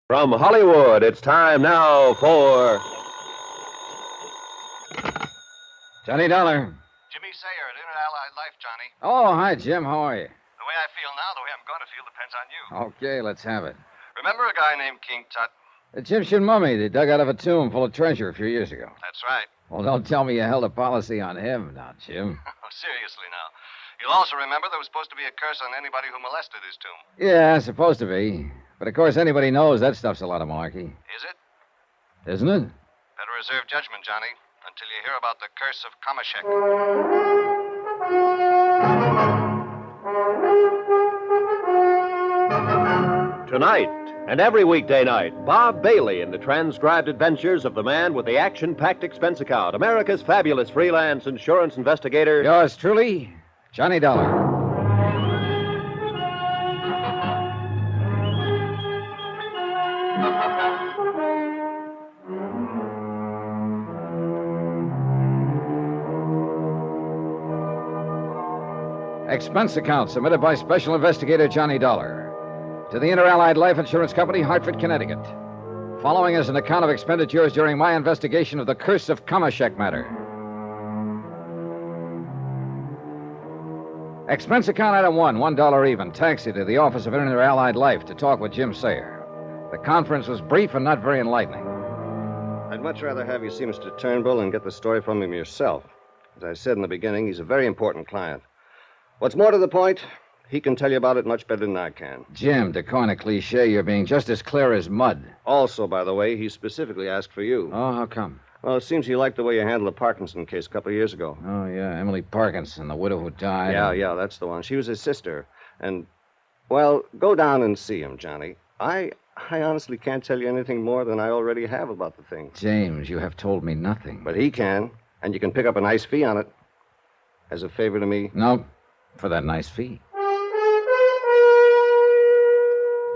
From Hollywood, it's time now for Johnny Dollar. Jimmy Sayer at Inter-Allied Life, Johnny. Oh, hi, Jim. How are you? The way I feel now, the way I'm going to feel, depends on you. Okay, let's have it. Remember a guy named King Tut? Egyptian mummy they dug out of a tomb full of treasure a few years ago. That's right. Well, don't tell me you held a policy on him now, Jim. Oh, seriously now. You'll also remember there was supposed to be a curse on anybody who molested his tomb. Yeah, supposed to be. But of course, anybody knows that stuff's a lot of malarkey. Is it? Isn't it? Better reserve judgment, Johnny, until you hear about the curse of Kamashek. Tonight and every weekday night, Bob Bailey in the transcribed adventures of the man with the action-packed expense account, America's fabulous freelance insurance investigator. Yours truly, Johnny Dollar. Expense account submitted by Special Investigator Johnny Dollar to the Inter-Allied Life Insurance Company, Hartford, Connecticut. Following is an account of expenditures during my investigation of the curse of Kamashek matter. Expense account item 1, $1 even. Taxi to the office of Inter-Allied Life to talk with Jim Sayer. The conference was brief and not very enlightening. I'd much rather have you see Mr. Turnbull and get the story from him yourself. As I said in the beginning, he's a very important client. What's more to the point, he can tell you about it much better than I can. Jim, to coin a cliche, you're being just as clear as mud. Also, by the way, he specifically asked for you. Oh, how come? Well, it seems he liked the way you handled the Parkinson case a couple of years ago. Oh, yeah, Emily Parkinson, the widow who died. Yeah, that's the one. She was his sister. And, well, go down and see him, Johnny. I honestly can't tell you anything more than I already have about the thing. James, you have told me nothing. But he can, and you can pick up a nice fee on it. As a favor to me. No, for that nice fee.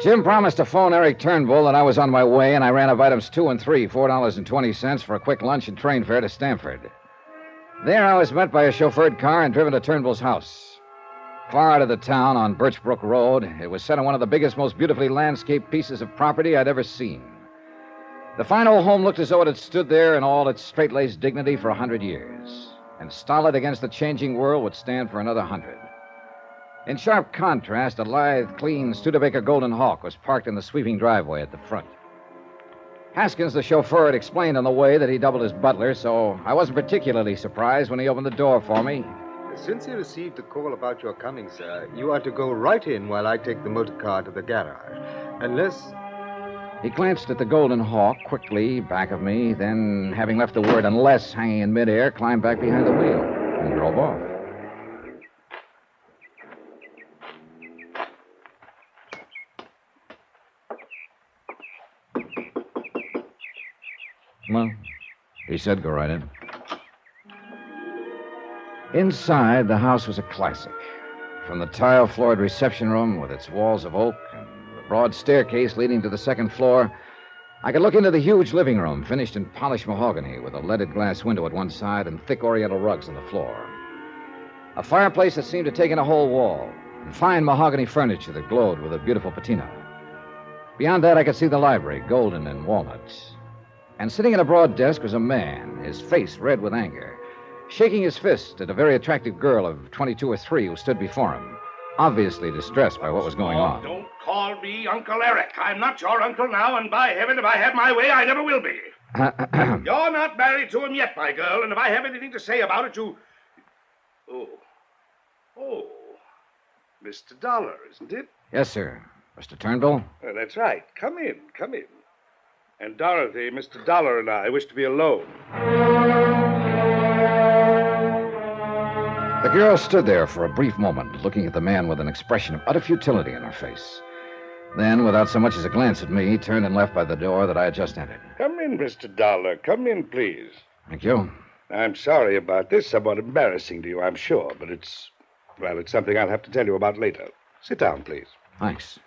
Jim promised to phone Eric Turnbull that I was on my way, and I ran up items 2 and 3, $4.20 for a quick lunch and train fare to Stamford. There I was met by a chauffeured car and driven to Turnbull's house. Far out of the town on Birchbrook Road, it was set on one of the biggest, most beautifully landscaped pieces of property I'd ever seen. The fine old home looked as though it had stood there in all its straight-laced dignity for 100 years, and stolid against the changing world would stand for another 100. In sharp contrast, a lithe, clean Studebaker Golden Hawk was parked in the sweeping driveway at the front. Haskins, the chauffeur, had explained on the way that he doubled as butler, so I wasn't particularly surprised when he opened the door for me. Since you received a call about your coming, sir, you are to go right in while I take the motor car to the garage. Unless... He glanced at the Golden Hawk quickly back of me, then, having left the word unless hanging in midair, climbed back behind the wheel and drove off. Well, he said go right in. Inside, the house was a classic. From the tile-floored reception room with its walls of oak and the broad staircase leading to the second floor, I could look into the huge living room, finished in polished mahogany, with a leaded glass window at one side and thick oriental rugs on the floor. A fireplace that seemed to take in a whole wall, and fine mahogany furniture that glowed with a beautiful patina. Beyond that, I could see the library, golden and walnut. And sitting at a broad desk was a man, his face red with anger, shaking his fist at a very attractive girl of 22 or 3 who stood before him, obviously distressed by what was going on. Don't call me Uncle Eric. I'm not your uncle now, and by heaven, if I had my way, I never will be. You're not married to him yet, my girl, and if I have anything to say about it, you... Oh, Mr. Dollar, isn't it? Yes, sir. Mr. Turnbull? That's right. Come in. And Dorothy, Mr. Dollar and I wish to be alone. The girl stood there for a brief moment, looking at the man with an expression of utter futility in her face. Then, without so much as a glance at me, turned and left by the door that I had just entered. Come in, Mr. Dollar. Come in, please. Thank you. I'm sorry about this. Somewhat embarrassing to you, I'm sure, but it's something I'll have to tell you about later. Sit down, please. Thanks.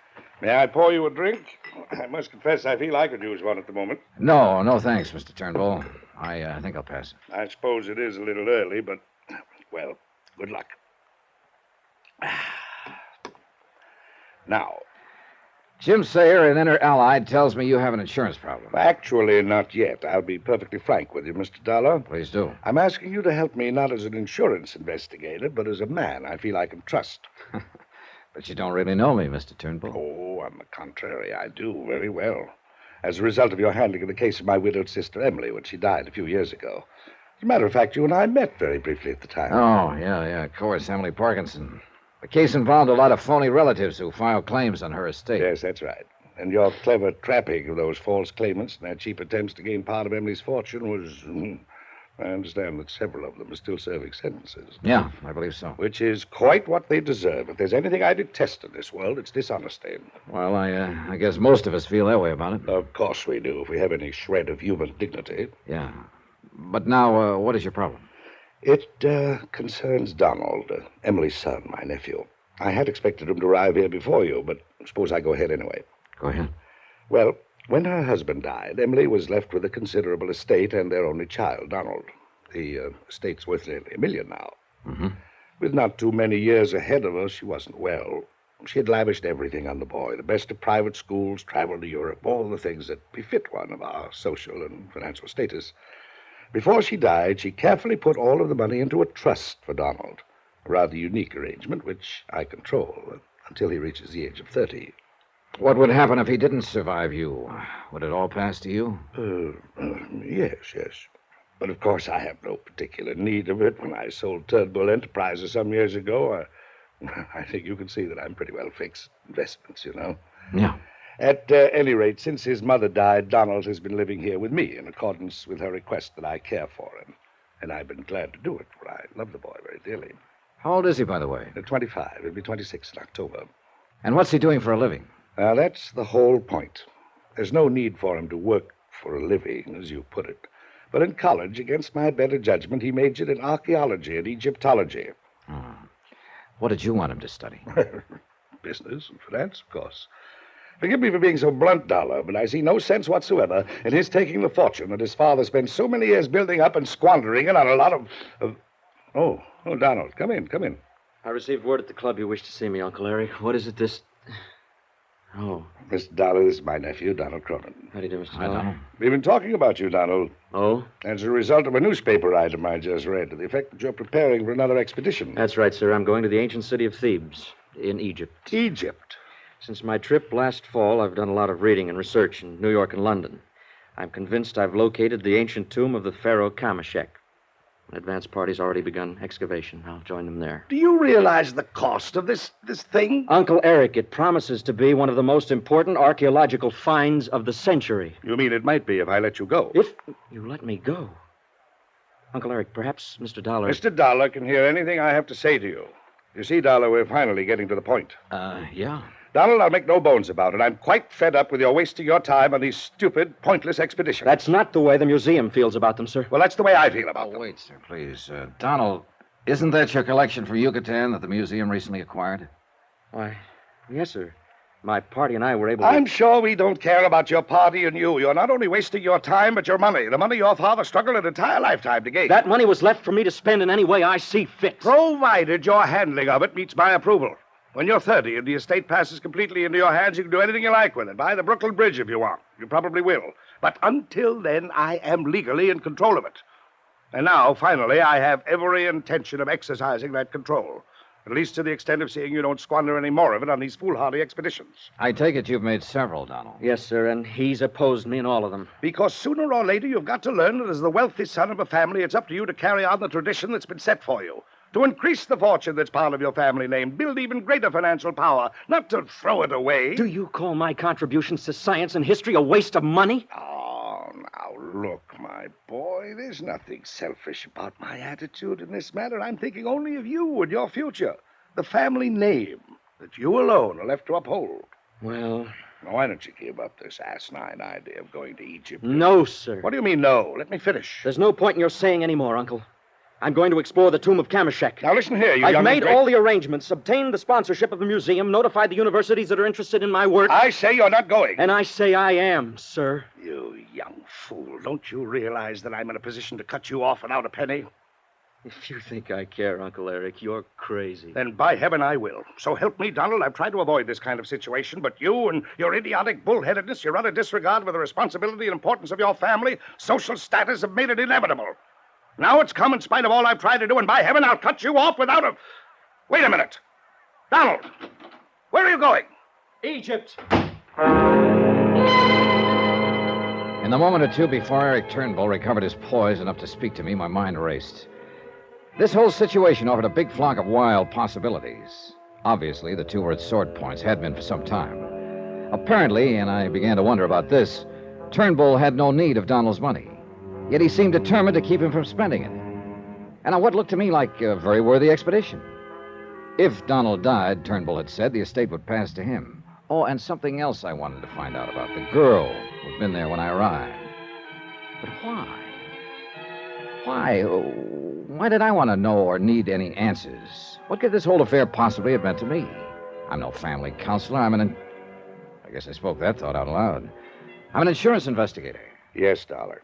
May I pour you a drink? I must confess I feel I could use one at the moment. No, thanks, Mr. Turnbull. I think I'll pass it. I suppose it is a little early, but, well, good luck. Now, Jim Sayer, an inner allied, tells me you have an insurance problem. Actually, not yet. I'll be perfectly frank with you, Mr. Dollar. Please do. I'm asking you to help me not as an insurance investigator, but as a man I feel I can trust. But you don't really know me, Mr. Turnbull. Oh, on the contrary, I do very well. As a result of your handling of the case of my widowed sister, Emily, when she died a few years ago. As a matter of fact, you and I met very briefly at the time. Oh, yeah, of course, Emily Parkinson. The case involved a lot of phony relatives who filed claims on her estate. Yes, that's right. And your clever trapping of those false claimants and their cheap attempts to gain part of Emily's fortune was... I understand that several of them are still serving sentences. Yeah, I believe so. Which is quite what they deserve. If there's anything I detest in this world, it's dishonesty. Well, I guess most of us feel that way about it. Of course we do, if we have any shred of human dignity. Yeah. But now, what is your problem? It concerns Donald, Emily's son, my nephew. I had expected him to arrive here before you, but suppose I go ahead anyway. Go ahead. Well, when her husband died, Emily was left with a considerable estate and their only child, Donald. The estate's worth nearly $1 million now. Mm-hmm. With not too many years ahead of her, she wasn't well. She had lavished everything on the boy, the best of private schools, travel to Europe, all the things that befit one of our social and financial status. Before she died, she carefully put all of the money into a trust for Donald, a rather unique arrangement which I control until he reaches the age of 30. What would happen if he didn't survive you? Would it all pass to you? Yes. But of course I have no particular need of it. When I sold Turnbull Enterprises some years ago, I think you can see that I'm pretty well fixed. Investments, you know. Yeah. At any rate, since his mother died, Donald has been living here with me in accordance with her request that I care for him. And I've been glad to do it, for I love the boy very dearly. How old is he, by the way? 25. He'll be 26 in October. And what's he doing for a living? That's the whole point. There's no need for him to work for a living, as you put it. But in college, against my better judgment, he majored in archaeology and Egyptology. Oh. What did you want him to study? Business and finance, of course. Forgive me for being so blunt, Dollar, but I see no sense whatsoever in his taking the fortune that his father spent so many years building up and squandering it on a lot of... Oh, Donald, come in. I received word at the club you wish to see me, Uncle Eric. What is it, this... Oh. Mr. Dollar, this is my nephew, Donald Cronin. How do you do, Mr. Hi, Dollar? Donald. We've been talking about you, Donald. Oh? As a result of a newspaper item I just read to the effect that you're preparing for another expedition. That's right, sir. I'm going to the ancient city of Thebes in Egypt. Egypt? Since my trip last fall, I've done a lot of reading and research in New York and London. I'm convinced I've located the ancient tomb of the pharaoh Kamashek. An advance party's already begun excavation. I'll join them there. Do you realize the cost of this thing? Uncle Eric, it promises to be one of the most important archaeological finds of the century. You mean it might be if I let you go? If you let me go. Uncle Eric, perhaps Mr. Dollar... Mr. Dollar can hear anything I have to say to you. You see, Dollar, we're finally getting to the point. Yeah. Donald, I'll make no bones about it. I'm quite fed up with your wasting your time on these stupid, pointless expeditions. That's not the way the museum feels about them, sir. Well, that's the way I feel about Oh, them. wait, sir, please. Donald, isn't that your collection from Yucatan that the museum recently acquired? Why, yes, sir. My party and I were able to... I'm sure we don't care about your party and you. You're not only wasting your time, but your money. The money your father struggled an entire lifetime to gain. That money was left for me to spend in any way I see fit. Provided your handling of it meets my approval. When you're 30 and the estate passes completely into your hands, you can do anything you like with it. Buy the Brooklyn Bridge if you want. You probably will. But until then, I am legally in control of it. And now, finally, I have every intention of exercising that control. At least to the extent of seeing you don't squander any more of it on these foolhardy expeditions. I take it you've made several, Donald. Yes, sir, and he's opposed me in all of them. Because sooner or later, you've got to learn that as the wealthy son of a family, it's up to you to carry on the tradition that's been set for you. To increase the fortune that's part of your family name, build even greater financial power, not to throw it away. Do you call my contributions to science and history a waste of money? Oh, now look, my boy, there's nothing selfish about my attitude in this matter. I'm thinking only of you and your future. The family name that you alone are left to uphold. Well... Now, why don't you give up this asinine idea of going to Egypt? No, sir. What do you mean, no? Let me finish. There's no point in your saying any more, Uncle. I'm going to explore the tomb of Kamashek. Now, listen here, you I've young made and great... all the arrangements, obtained the sponsorship of the museum, notified the universities that are interested in my work. I say you're not going. And I say I am, sir. You young fool. Don't you realize that I'm in a position to cut you off without a penny? If you think I care, Uncle Eric, you're crazy. Then by heaven I will. So help me, Donald. I've tried to avoid this kind of situation, but you and your idiotic bullheadedness, your utter disregard for the responsibility and importance of your family, social status have made it inevitable. Now it's come in spite of all I've tried to do, and by heaven I'll cut you off without a... Wait a minute. Donald, where are you going? Egypt. In the moment or two before Eric Turnbull recovered his poise enough to speak to me, my mind raced. This whole situation offered a big flock of wild possibilities. Obviously, the two were at sword points, had been for some time. Apparently, and I began to wonder about this, Turnbull had no need of Donald's money. Yet he seemed determined to keep him from spending it. And on what looked to me like a very worthy expedition. If Donald died, Turnbull had said, the estate would pass to him. Oh, and something else I wanted to find out about. The girl who'd been there when I arrived. But why? Why did I want to know or need any answers? What could this whole affair possibly have meant to me? I'm no family counselor. I guess I spoke that thought out loud. I'm an insurance investigator. Yes, Dollar.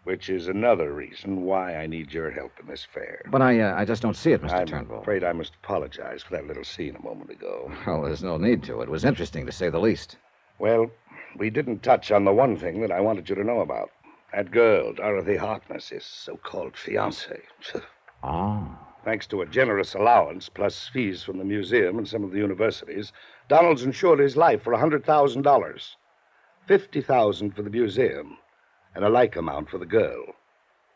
Which is another reason why I need your help in this affair. But I just don't see it, Mr. Turnbull. I'm afraid I must apologize for that little scene a moment ago. Well, there's no need to. It was interesting, to say the least. Well, we didn't touch on the one thing that I wanted you to know about. That girl, Dorothy Harkness, his so-called fiancée. Oh. Thanks to a generous allowance, plus fees from the museum and some of the universities, Donald's insured his life for $100,000. $50,000 for the museum, and a like amount for the girl.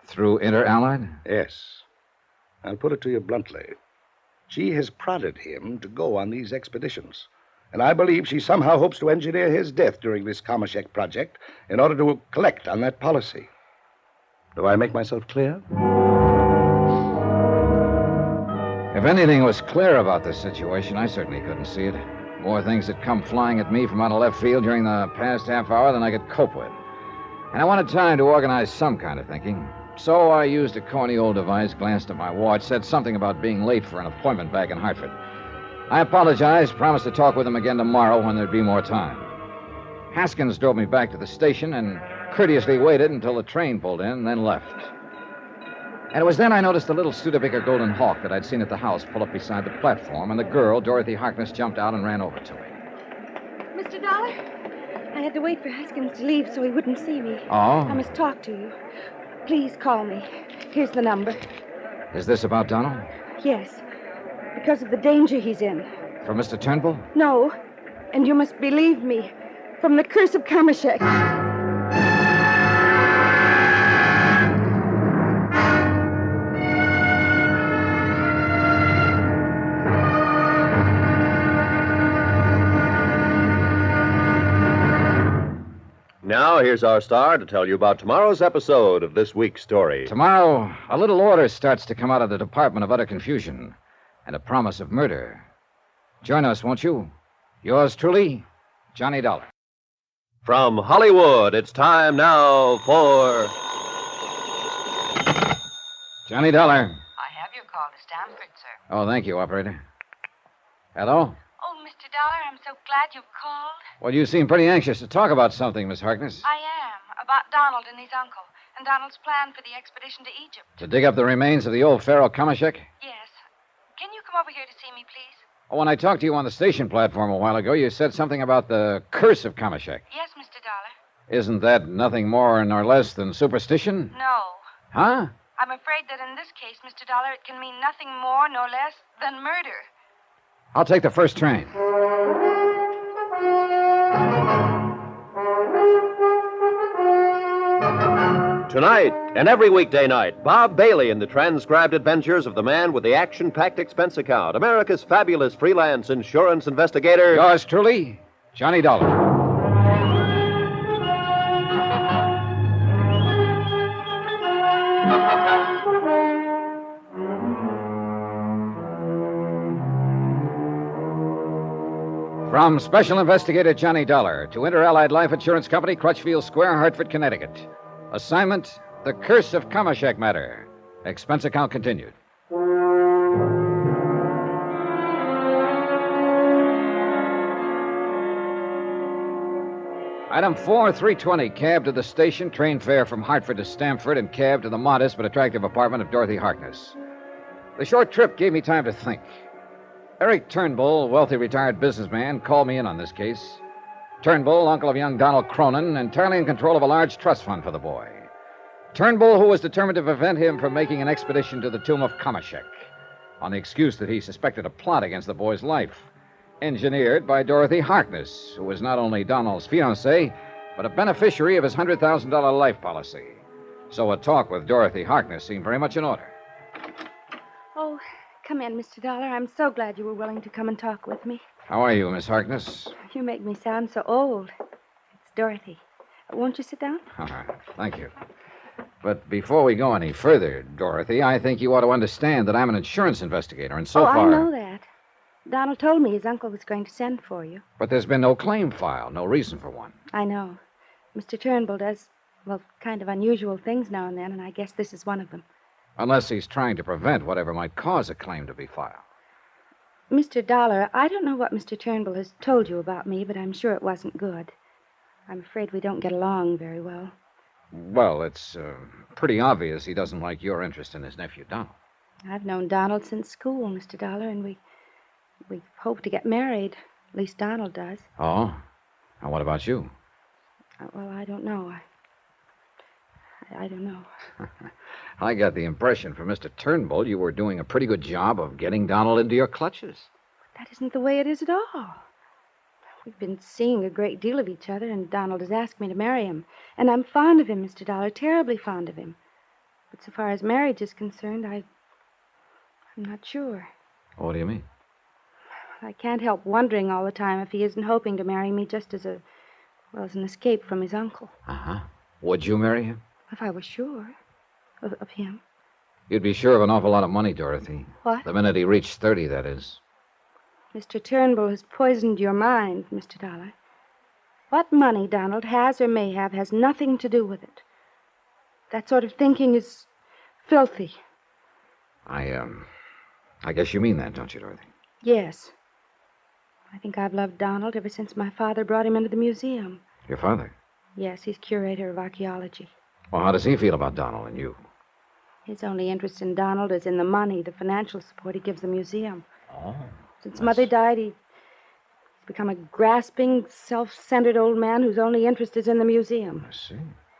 Through Inter-Allied? Yes. I'll put it to you bluntly. She has prodded him to go on these expeditions. And I believe she somehow hopes to engineer his death during this Kamashek project in order to collect on that policy. Do I make myself clear? If anything was clear about this situation, I certainly couldn't see it. More things had come flying at me from out of left field during the past half hour than I could cope with. And I wanted time to organize some kind of thinking. So I used a corny old device, glanced at my watch, said something about being late for an appointment back in Hartford. I apologized, promised to talk with him again tomorrow when there'd be more time. Haskins drove me back to the station and courteously waited until the train pulled in, then left. And it was then I noticed the little Studebaker Golden Hawk that I'd seen at the house pull up beside the platform, and the girl, Dorothy Harkness, jumped out and ran over to me. Mr. Dollar, I had to wait for Haskins to leave so he wouldn't see me. Oh? I must talk to you. Please call me. Here's the number. Is this about Donald? Yes. Because of the danger he's in. From Mr. Turnbull? No. And you must believe me. From the curse of Kamashek. Now, here's our star to tell you about tomorrow's episode of this week's story. Tomorrow, a little order starts to come out of the Department of Utter Confusion and a promise of murder. Join us, won't you? Yours truly, Johnny Dollar. From Hollywood, it's time now for... Johnny Dollar. I have your call to Stamford, sir. Oh, thank you, operator. Hello? Oh, Mr. Dollar, I'm so glad you've called. Well, you seem pretty anxious to talk about something, Miss Harkness. I am. About Donald and his uncle, and Donald's plan for the expedition to Egypt. To dig up the remains of the old Pharaoh Kamashek? Yes. Can you come over here to see me, please? Oh, when I talked to you on the station platform a while ago, you said something about the curse of Kamashek. Yes, Mr. Dollar. Isn't that nothing more nor less than superstition? No. Huh? I'm afraid that in this case, Mr. Dollar, it can mean nothing more nor less than murder. I'll take the first train. Tonight and every weekday night, Bob Bailey in the transcribed adventures of the man with the action-packed expense account, America's fabulous freelance insurance investigator. Yours truly, Johnny Dollar. From Special Investigator Johnny Dollar to Inter-Allied Life Insurance Company, Crutchfield Square, Hartford, Connecticut. Assignment, The Curse of Kamashek Matter. Expense account continued. Item 4, 320, cab to the station, train fare from Hartford to Stamford, and cab to the modest but attractive apartment of Dorothy Harkness. The short trip gave me time to think. Eric Turnbull, wealthy retired businessman, called me in on this case. Turnbull, uncle of young Donald Cronin, entirely in control of a large trust fund for the boy. Turnbull, who was determined to prevent him from making an expedition to the tomb of Kamashek, on the excuse that he suspected a plot against the boy's life, engineered by Dorothy Harkness, who was not only Donald's fiancée, but a beneficiary of his $100,000 life policy. So a talk with Dorothy Harkness seemed very much in order. Oh, come in, Mr. Dollar. I'm so glad you were willing to come and talk with me. How are you, Miss Harkness? You make me sound so old. It's Dorothy. Won't you sit down? All right, thank you. But before we go any further, Dorothy, I think you ought to understand that I'm an insurance investigator, and so far... I know that. Donald told me his uncle was going to send for you. But there's been no claim filed, no reason for one. I know. Mr. Turnbull does, well, kind of unusual things now and then, and I guess this is one of them. Unless he's trying to prevent whatever might cause a claim to be filed. Mr. Dollar, I don't know what Mr. Turnbull has told you about me, but I'm sure it wasn't good. I'm afraid we don't get along very well. Well, it's pretty obvious he doesn't like your interest in his nephew, Donald. I've known Donald since school, Mr. Dollar, and we hope to get married. At least Donald does. Oh? And what about you? Well, I don't know. I don't know. I got the impression from Mr. Turnbull you were doing a pretty good job of getting Donald into your clutches. That isn't the way it is at all. We've been seeing a great deal of each other, and Donald has asked me to marry him. And I'm fond of him, Mr. Dollar, terribly fond of him. But so far as marriage is concerned, I'm not sure. What do you mean? I can't help wondering all the time if he isn't hoping to marry me just as an escape from his uncle. Uh-huh. Would you marry him? If I were sure of him. You'd be sure of an awful lot of money, Dorothy. What? The minute he reached 30, that is. Mr. Turnbull has poisoned your mind, Mr. Dollar. What money Donald has or may have has nothing to do with it. That sort of thinking is filthy. I guess you mean that, don't you, Dorothy? Yes. I think I've loved Donald ever since my father brought him into the museum. Your father? Yes, he's curator of archaeology. Well, how does he feel about Donald and you? His only interest in Donald is in the money, the financial support he gives the museum. Oh. Since Mother died, he's become a grasping, self-centered old man whose only interest is in the museum. I see.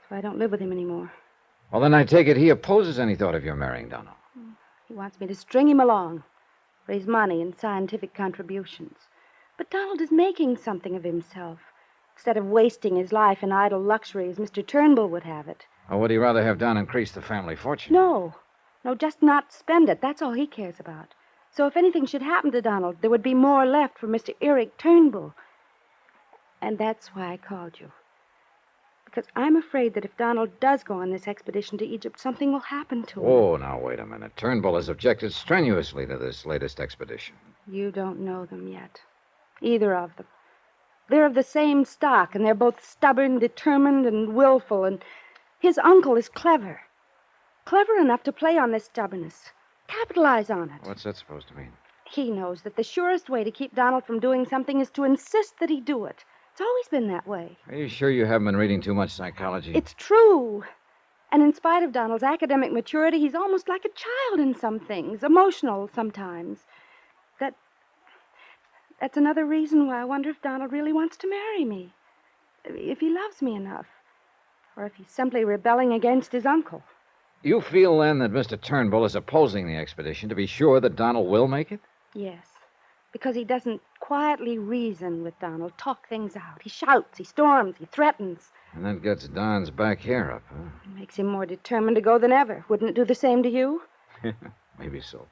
So I don't live with him anymore. Well, then I take it he opposes any thought of your marrying Donald. He wants me to string him along, raise money and scientific contributions. But Donald is making something of himself, instead of wasting his life in idle luxury as Mr. Turnbull would have it. Or would he rather have Don increase the family fortune? No, just not spend it. That's all he cares about. So if anything should happen to Donald, there would be more left for Mr. Eric Turnbull. And that's why I called you. Because I'm afraid that if Donald does go on this expedition to Egypt, something will happen to him. Oh, now, wait a minute. Turnbull has objected strenuously to this latest expedition. You don't know them yet. Either of them. They're of the same stock, and they're both stubborn, determined, and willful, and his uncle is clever. Clever enough to play on this stubbornness. Capitalize on it. What's that supposed to mean? He knows that the surest way to keep Donald from doing something is to insist that he do it. It's always been that way. Are you sure you haven't been reading too much psychology? It's true. And in spite of Donald's academic maturity, he's almost like a child in some things, emotional sometimes. That's another reason why I wonder if Donald really wants to marry me. If he loves me enough. Or if he's simply rebelling against his uncle. You feel, then, that Mr. Turnbull is opposing the expedition to be sure that Donald will make it? Yes. Because he doesn't quietly reason with Donald, talk things out. He shouts, he storms, he threatens. And that gets Don's back hair up, huh? It makes him more determined to go than ever. Wouldn't it do the same to you? Maybe so.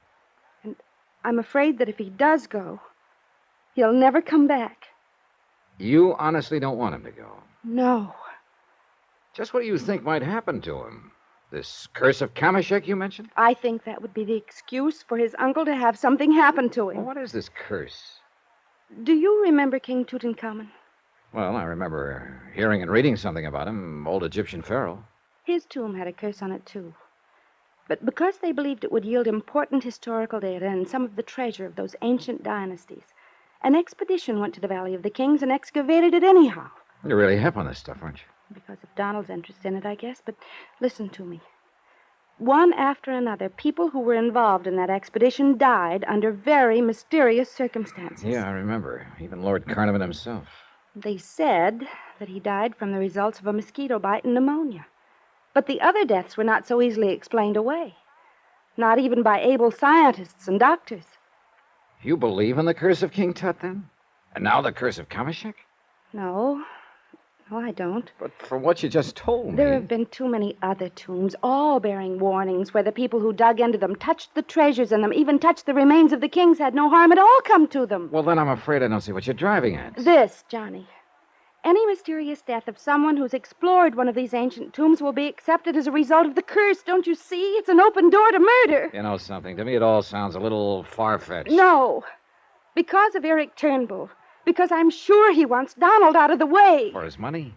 And I'm afraid that if he does go, he'll never come back. You honestly don't want him to go? No. Just what do you think might happen to him? This curse of Kamashek you mentioned? I think that would be the excuse for his uncle to have something happen to him. Well, what is this curse? Do you remember King Tutankhamun? Well, I remember hearing and reading something about him, old Egyptian pharaoh. His tomb had a curse on it, too. But because they believed it would yield important historical data and some of the treasure of those ancient dynasties, an expedition went to the Valley of the Kings and excavated it anyhow. You're really hip on this stuff, aren't you? Because of Donald's interest in it, I guess. But listen to me. One after another, people who were involved in that expedition died under very mysterious circumstances. Yeah, I remember. Even Lord Carnarvon himself. They said that he died from the results of a mosquito bite and pneumonia. But the other deaths were not so easily explained away. Not even by able scientists and doctors. You believe in the curse of King Tut, then? And now the curse of Kamashek? No, I don't. But from what you just told me... There have been too many other tombs, all bearing warnings, where the people who dug into them, touched the treasures in them, even touched the remains of the kings, had no harm at all come to them. Well, then I'm afraid I don't see what you're driving at. This, Johnny. Any mysterious death of someone who's explored one of these ancient tombs will be accepted as a result of the curse. Don't you see? It's an open door to murder. You know something? To me, it all sounds a little far-fetched. No. Because of Eric Turnbull. Because I'm sure he wants Donald out of the way. For his money?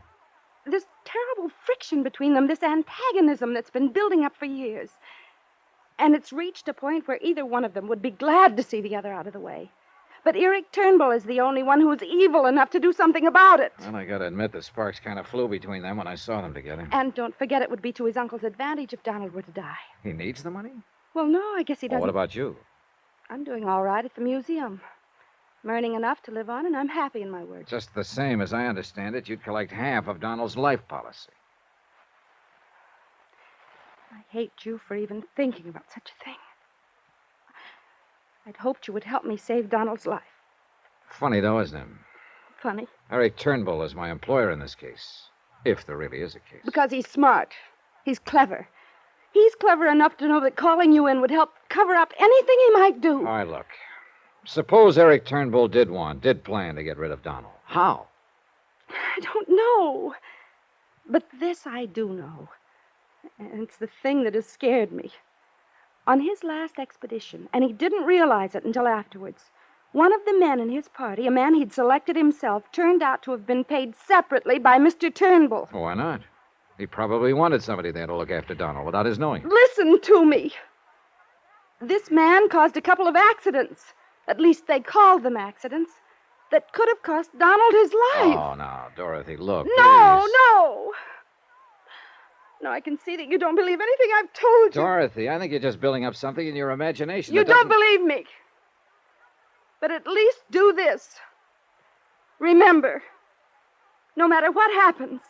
This terrible friction between them, this antagonism that's been building up for years. And it's reached a point where either one of them would be glad to see the other out of the way. But Eric Turnbull is the only one who is evil enough to do something about it. Well, I gotta admit, the sparks kind of flew between them when I saw them together. And don't forget, it would be to his uncle's advantage if Donald were to die. He needs the money? Well, no, I guess he doesn't. Well, what about you? I'm doing all right at the museum. I'm earning enough to live on, and I'm happy in my work. Just the same, as I understand it, you'd collect half of Donald's life policy. I hate you for even thinking about such a thing. I'd hoped you would help me save Donald's life. Funny, though, isn't it? Funny. Eric Turnbull is my employer in this case. If there really is a case. Because he's smart. He's clever. He's clever enough to know that calling you in would help cover up anything he might do. All right, look. Suppose Eric Turnbull did plan to get rid of Donald. How? I don't know. But this I do know. And it's the thing that has scared me. On his last expedition, and he didn't realize it until afterwards, one of the men in his party, a man he'd selected himself, turned out to have been paid separately by Mr. Turnbull. Why not? He probably wanted somebody there to look after Donald without his knowing. Listen to me. This man caused a couple of accidents. At least they called them accidents. That could have cost Donald his life. Oh, now, Dorothy, look. No, please. no. No, I can see that you don't believe anything I've told you. Dorothy, I think you're just building up something in your imagination. You don't believe me. But at least do this. Remember, no matter what happens,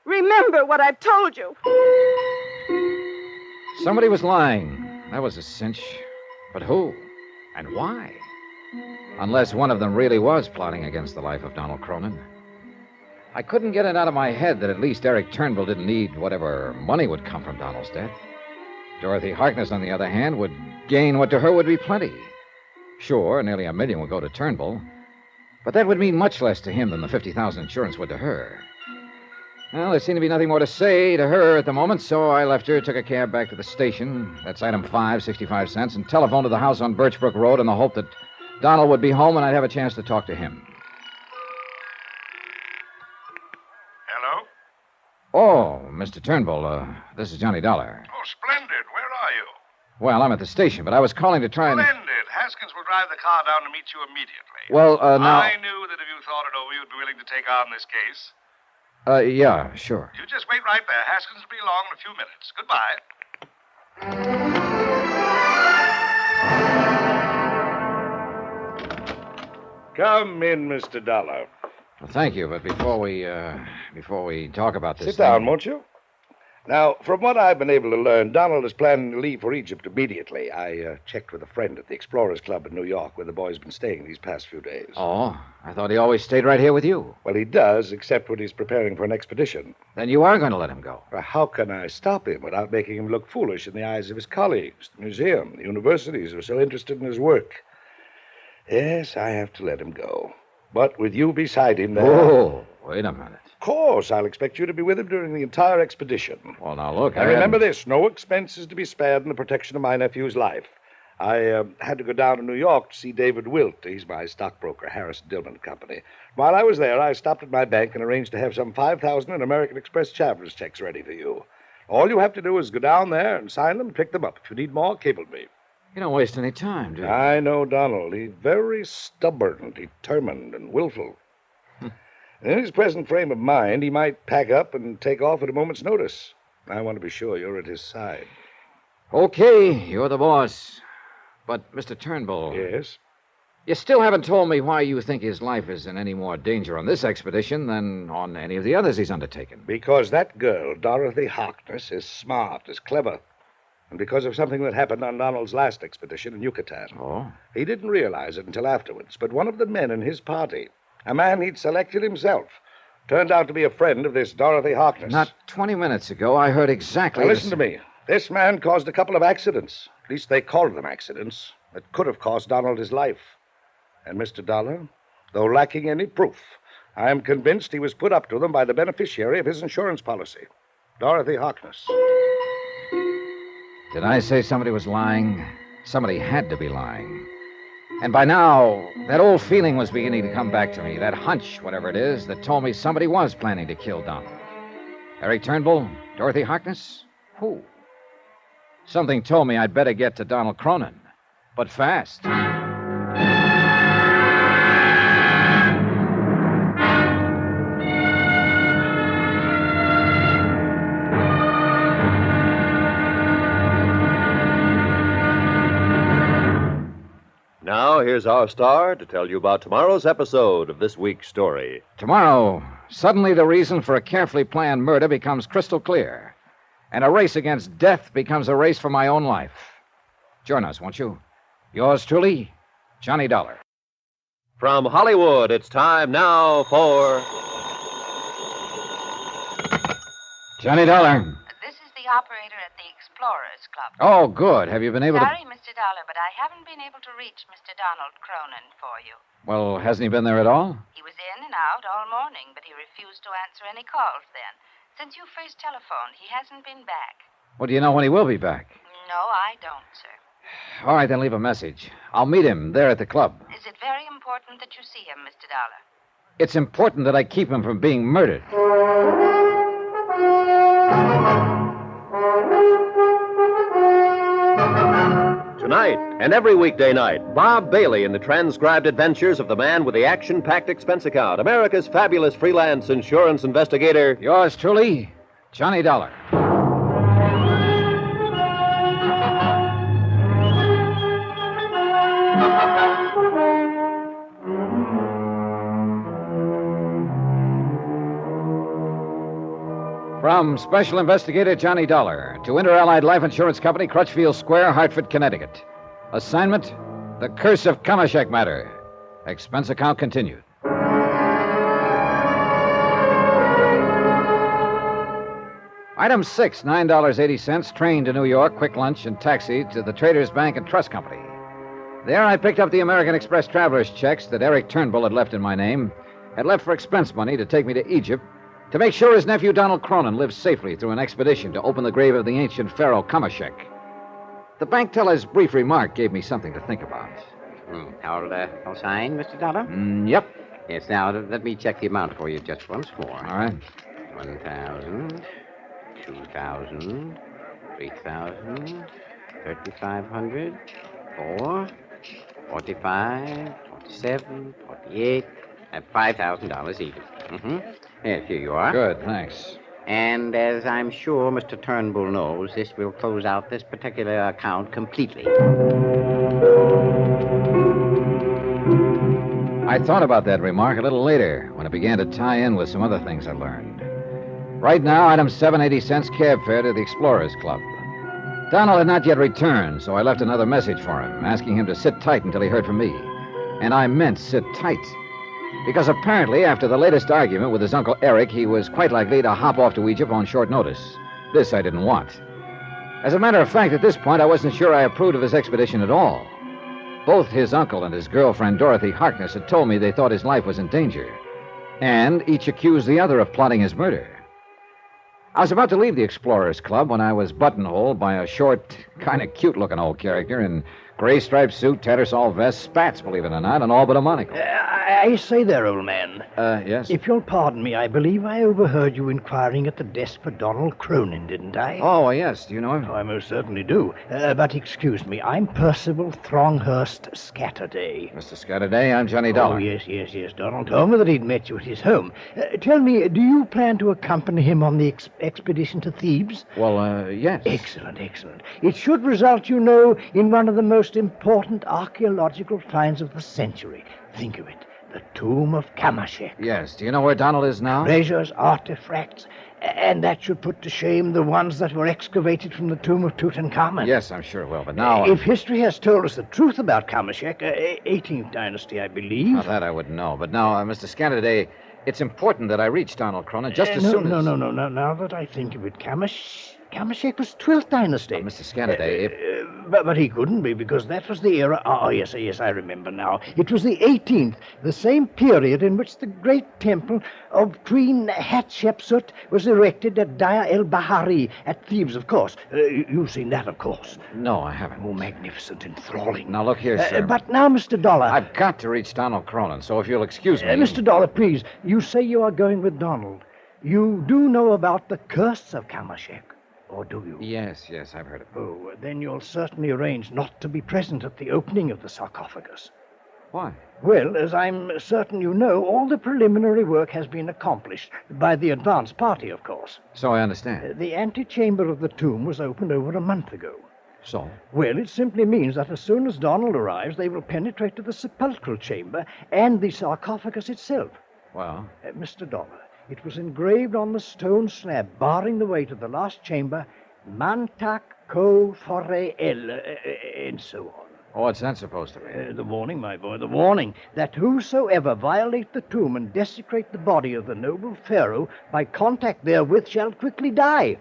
remember what I've told you. Somebody was lying. That was a cinch. But who? And why? Unless one of them really was plotting against the life of Donald Cronin. I couldn't get it out of my head that at least Eric Turnbull didn't need whatever money would come from Donald's death. Dorothy Harkness, on the other hand, would gain what to her would be plenty. Sure, nearly $1 million would go to Turnbull, but that would mean much less to him than the $50,000 insurance would to her. Well, there seemed to be nothing more to say to her at the moment, so I left her, took a cab back to the station. That's item 5, 65 cents, and telephoned to the house on Birchbrook Road in the hope that Donald would be home and I'd have a chance to talk to him. Hello? Oh, Mr. Turnbull, this is Johnny Dollar. Oh, splendid. Where are you? Well, I'm at the station, but I was calling to try and... Splendid. Haskins will drive the car down to meet you immediately. Well, now... I knew that if you thought it over, you'd be willing to take on this case. Yeah, sure. You just wait right there. Haskins will be along in a few minutes. Goodbye. Come in, Mr. Dollar. Well, thank you, but before we talk about this... Sit down, won't you? Now, from what I've been able to learn, Donald is planning to leave for Egypt immediately. I checked with a friend at the Explorers Club in New York, where the boy's been staying these past few days. Oh, I thought he always stayed right here with you. Well, he does, except when he's preparing for an expedition. Then you are going to let him go. Well, how can I stop him without making him look foolish in the eyes of his colleagues, the museum, the universities who are so interested in his work? Yes, I have to let him go. But with you beside him there... Oh, wait a minute. Of course, I'll expect you to be with him during the entire expedition. Well, now, look, And remember this, no expense is to be spared in the protection of my nephew's life. I had to go down to New York to see David Wilt. He's my stockbroker, Harris Dillman Company. While I was there, I stopped at my bank and arranged to have some 5,000 in American Express traveler's checks ready for you. All you have to do is go down there and sign them and pick them up. If you need more, cable me. You don't waste any time, do you? I know Donald. He's very stubborn, determined, and willful. In his present frame of mind, he might pack up and take off at a moment's notice. I want to be sure you're at his side. Okay, you're the boss. But, Mr. Turnbull. Yes? You still haven't told me why you think his life is in any more danger on this expedition than on any of the others he's undertaken. Because that girl, Dorothy Harkness, is smart, is clever. And because of something that happened on Donald's last expedition in Yucatan. Oh? He didn't realize it until afterwards, but one of the men in his party, a man he'd selected himself, turned out to be a friend of this Dorothy Harkness. Not 20 minutes ago, I heard exactly... Now, listen to me. This man caused a couple of accidents. At least they called them accidents. That could have cost Donald his life. And Mr. Dollar, though lacking any proof, I am convinced he was put up to them by the beneficiary of his insurance policy, Dorothy Harkness. Did I say somebody was lying? Somebody had to be lying. And by now, that old feeling was beginning to come back to me, that hunch, whatever it is, that told me somebody was planning to kill Donald. Eric Turnbull? Dorothy Harkness? Who? Something told me I'd better get to Donald Cronin, but fast. Now, here's our star to tell you about tomorrow's episode of this week's story. Tomorrow, suddenly the reason for a carefully planned murder becomes crystal clear, and a race against death becomes a race for my own life. Join us, won't you? Yours truly, Johnny Dollar. From Hollywood, it's time now for... Johnny Dollar. This is the operator at the Explorers Club. Oh, good. Have you been able Sorry, Mr. Dollar, but I haven't been able to reach Mr. Donald Cronin for you. Well, hasn't he been there at all? He was in and out all morning, but he refused to answer any calls then. Since you first telephoned, he hasn't been back. Well, do you know when he will be back? No, I don't, sir. All right, then leave a message. I'll meet him there at the club. Is it very important that you see him, Mr. Dollar? It's important that I keep him from being murdered. Tonight and every weekday night, Bob Bailey in the transcribed adventures of the man with the action-packed expense account, America's fabulous freelance insurance investigator. Yours truly, Johnny Dollar. From Special Investigator Johnny Dollar to Inter-Allied Life Insurance Company, Crutchfield Square, Hartford, Connecticut. Assignment, The Curse of Kamashek Matter. Expense account continued. Item 6, $9.80, train to New York, quick lunch, and taxi to the Traders Bank and Trust Company. There I picked up the American Express traveler's checks that Eric Turnbull had left in my name, had left for expense money to take me to Egypt, to make sure his nephew Donald Cronin lived safely through an expedition to open the grave of the ancient pharaoh Kamashek. The bank teller's brief remark gave me something to think about. All signed, Mr. Dollar? Yep. Yes, now, let me check the amount for you just once more. All right. 1,000, 2,000, 3,000, 3,500, 4, 45, 47, 48, $5,000 even. Mm-hmm. Yes, here you are. Good, thanks. And as I'm sure Mr. Turnbull knows, this will close out this particular account completely. I thought about that remark a little later when it began to tie in with some other things I learned. Right now, item 7.80 cab fare to the Explorers Club. Donald had not yet returned, so I left another message for him, asking him to sit tight until he heard from me. And I meant sit tight. Because apparently, after the latest argument with his Uncle Eric, he was quite likely to hop off to Egypt on short notice. This I didn't want. As a matter of fact, at this point, I wasn't sure I approved of his expedition at all. Both his uncle and his girlfriend, Dorothy Harkness, had told me they thought his life was in danger. And each accused the other of plotting his murder. I was about to leave the Explorers Club when I was buttonholed by a short, kind of cute-looking old character in Gray striped suit, Tattersall vest, spats, believe it or not, and all but a monocle. I say there, old man. Yes? If you'll pardon me, I believe I overheard you inquiring at the desk for Donald Cronin, didn't I? Oh, yes. Do you know him? Oh, I most certainly do. But excuse me, I'm Percival Thronghurst Scatterday. Mr. Scatterday, I'm Johnny Dollar. Oh, yes. Donald told me that he'd met you at his home. Tell me, do you plan to accompany him on the expedition to Thebes? Well, yes. Excellent. It should result, you know, in one of the most important archaeological finds of the century. Think of it. The tomb of Kamashek. Yes. Do you know where Donald is now? Treasures, artifacts, and that should put to shame the ones that were excavated from the tomb of Tutankhamun. Yes, I'm sure it will, but now... If history has told us the truth about Kamashek, 18th dynasty, I believe... Now, that I wouldn't know, but now, Mr. Scatterday, it's important that I reach Donald Cronin just as soon as... No. Now that I think of it, Kamashek was 12th dynasty. Mr. Scatterday, But he couldn't be, because that was the era... Oh, yes, I remember now. It was the 18th, the same period in which the great temple of Queen Hatshepsut was erected at Daya el-Bahari at Thebes, of course. You've seen that, of course. No, I haven't. Oh, magnificent, enthralling. Now, look here, sir. But now, Mr. Dollar... I've got to reach Donald Cronin, so if you'll excuse me... Mr. Dollar, please, you say you are going with Donald. You do know about the curse of Kamashek. Or do you? Yes, I've heard of it. Oh, then you'll certainly arrange not to be present at the opening of the sarcophagus. Why? Well, as I'm certain you know, all the preliminary work has been accomplished by the advance party, of course. So I understand. The antechamber of the tomb was opened over a month ago. So? Well, it simply means that as soon as Donald arrives, they will penetrate to the sepulchral chamber and the sarcophagus itself. Well? Mr. Dollar, it was engraved on the stone slab, barring the way to the last chamber, Mantak Ko Fore El, and so on. Oh, what's that supposed to be? The warning, my boy, the warning that whosoever violate the tomb and desecrate the body of the noble pharaoh by contact therewith shall quickly die.